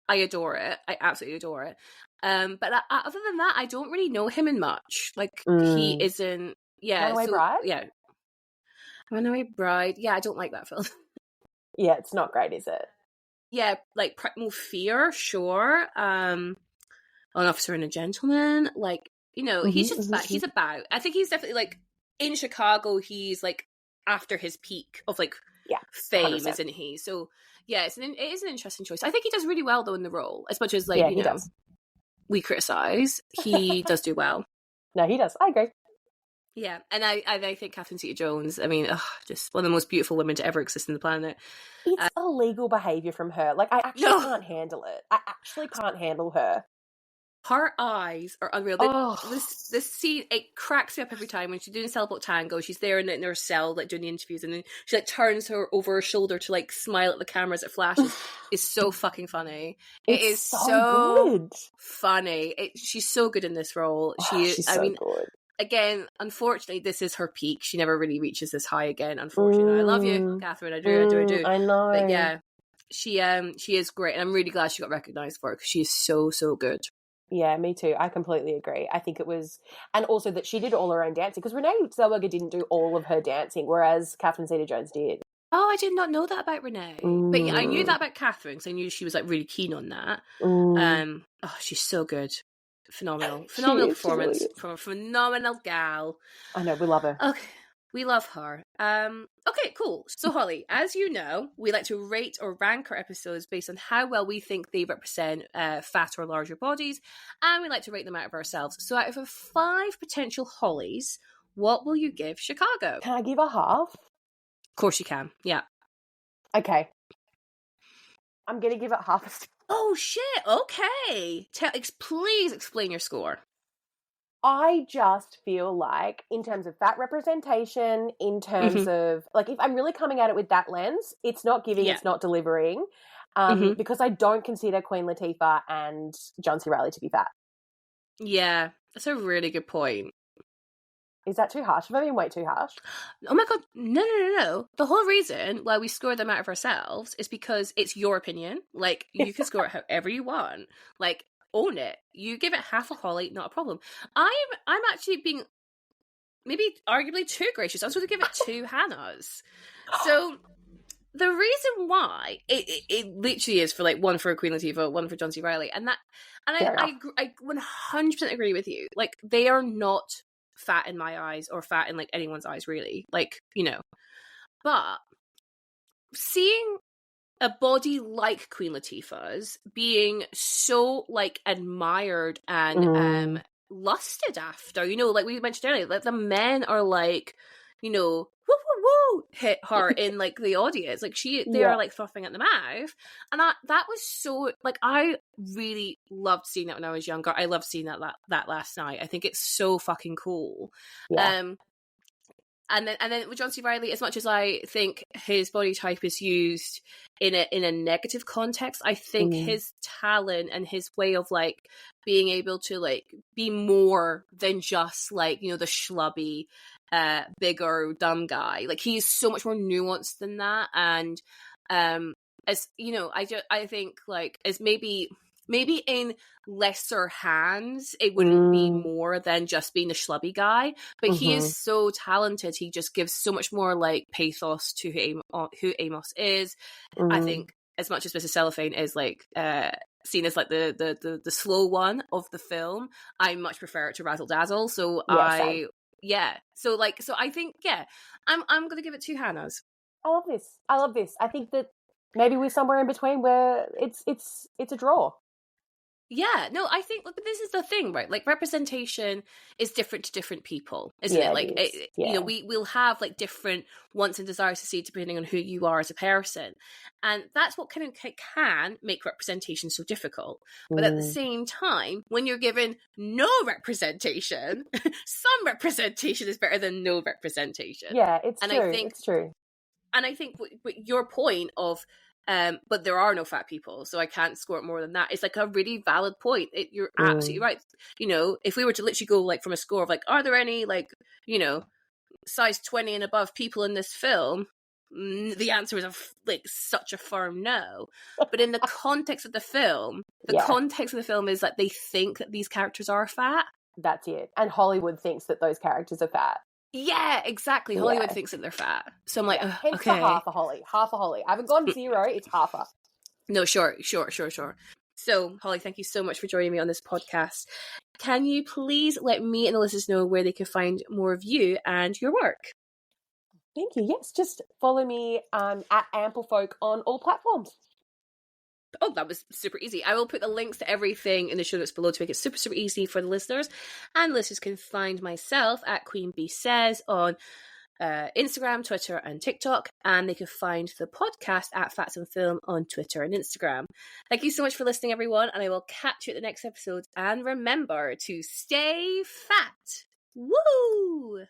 I adore it. I absolutely adore it. But other than that, I don't really know him in much. Like he isn't. Yeah. Runaway Bride. Yeah. Runaway Bride. Yeah, I don't like that film. Yeah, it's not great, is it? Yeah, like Primal Fear, sure. An Officer and a Gentleman, like. You know, he's just he's about. I think he's definitely like in Chicago. He's like after his peak of like fame, 100%. Isn't he? So yeah, it is an interesting choice. I think he does really well though in the role. As much as like you know, we criticize, he does do well. No, he does. I agree. Yeah, and I think Catherine Zeta-Jones. I mean, just one of the most beautiful women to ever exist on the planet. It's illegal behavior from her. Like I actually can't handle it. I actually can't handle her. Her eyes are unreal. This scene, it cracks me up every time when she's doing Cellblock Tango. She's there in her cell, like doing the interviews, and then she like turns her over her shoulder to like smile at the camera as it flashes. It's so fucking funny. It is so good. Funny. She's so good in this role. She's so good. Again, unfortunately, this is her peak. She never really reaches this high again. Unfortunately, I love you, Catherine. I do. I know. But yeah, she is great, and I'm really glad she got recognised for it because she is so good. Yeah, me too. I completely agree. I think it was, and also that she did all her own dancing because Renee Zellweger didn't do all of her dancing, whereas Catherine Zeta-Jones did. Oh, I did not know that about Renee. But yeah, I knew that about Catherine because I knew she was like really keen on that. She's so good. Phenomenal performance from a phenomenal gal. I know, we love her. Okay. We love her. Okay, cool. So, Holly, as you know, we like to rate or rank our episodes based on how well we think they represent fat or larger bodies, and we like to rate them out of ourselves. So, out of 5 potential Hollies, what will you give Chicago? Can I give a half? Of course you can, yeah. Okay. I'm going to give it half a star. Oh, shit, okay. Please explain your score. I just feel like in terms of fat representation, in terms of like if I'm really coming at it with that lens, it's not giving, it's not delivering, because I don't consider Queen Latifah and John C Reilly to be fat. Yeah, that's a really good point. Is that too harsh? Have I been way too harsh? Oh my god, no. The whole reason why we score them out of ourselves is because it's your opinion. Like, you can score it however you want. Like, own it. You give it half a Holly, not a problem. I'm actually being maybe arguably too gracious. I was going to give it 2 Hannahs. So the reason why it literally is for like 1 for Queen Latifah, 1 for John C Reilly, and I 100% agree with you. Like, they are not fat in my eyes or fat in like anyone's eyes, really. Like, you know, but seeing a body like Queen Latifah's being so like admired and lusted after, you know, like we mentioned earlier, like the men are like, you know, woo woo woo, hit her in like the audience, like they are like frothing at the mouth, and that was so like I really loved seeing that when I was younger. I loved seeing that last night. I think it's so fucking cool. And then with John C Reilly, as much as I think his body type is used in a negative context, I think his talent and his way of like being able to like be more than just like, you know, the schlubby, bigger, dumb guy. Like, he's so much more nuanced than that. And as you know, I think like as maybe in lesser hands, it wouldn't be more than just being a schlubby guy. But he is so talented. He just gives so much more like pathos to who Amos is. I think as much as Mrs. Cellophane is like seen as like the slow one of the film, I much prefer it to Razzle Dazzle. So Same. so I think I'm gonna give it 2 Hannahs. I love this. I love this. I think that maybe we're somewhere in between where it's a draw. Yeah, no, I think but this is the thing, right? Like representation is different to different people, isn't it? Like, It is. Yeah. we'll have like different wants and desires to see depending on who you are as a person, and that's what kind of can make representation so difficult. But at the same time, when you're given no representation, some representation is better than no representation. Yeah, it's and true. I think It's true. And I think your point of, but there are no fat people, so I can't score it more than that. It's like a really valid point. You're absolutely right. You know, if we were to literally go like from a score of like, are there any like, you know, size 20 and above people in this film? The answer is like such a firm no. But in the context of the film, context of the film is that they think that these characters are fat. That's it. And Hollywood thinks that those characters are fat. Yeah, exactly. Hollywood thinks that they're fat. So I'm like, Hence okay. Half a Holly. I haven't gone 0, it's half a. No, sure. So, Holly, thank you so much for joining me on this podcast. Can you please let me and the listeners know where they can find more of you and your work? Thank you. Yes, just follow me at Amplefolk on all platforms. Oh, that was super easy. I will put the links to everything in the show notes below to make it super, super easy for the listeners. And listeners can find myself at Queen Bee Says on Instagram, Twitter, and TikTok. And they can find the podcast at Fats and Film on Twitter and Instagram. Thank you so much for listening, everyone. And I will catch you at the next episode. And remember to stay fat. Woo!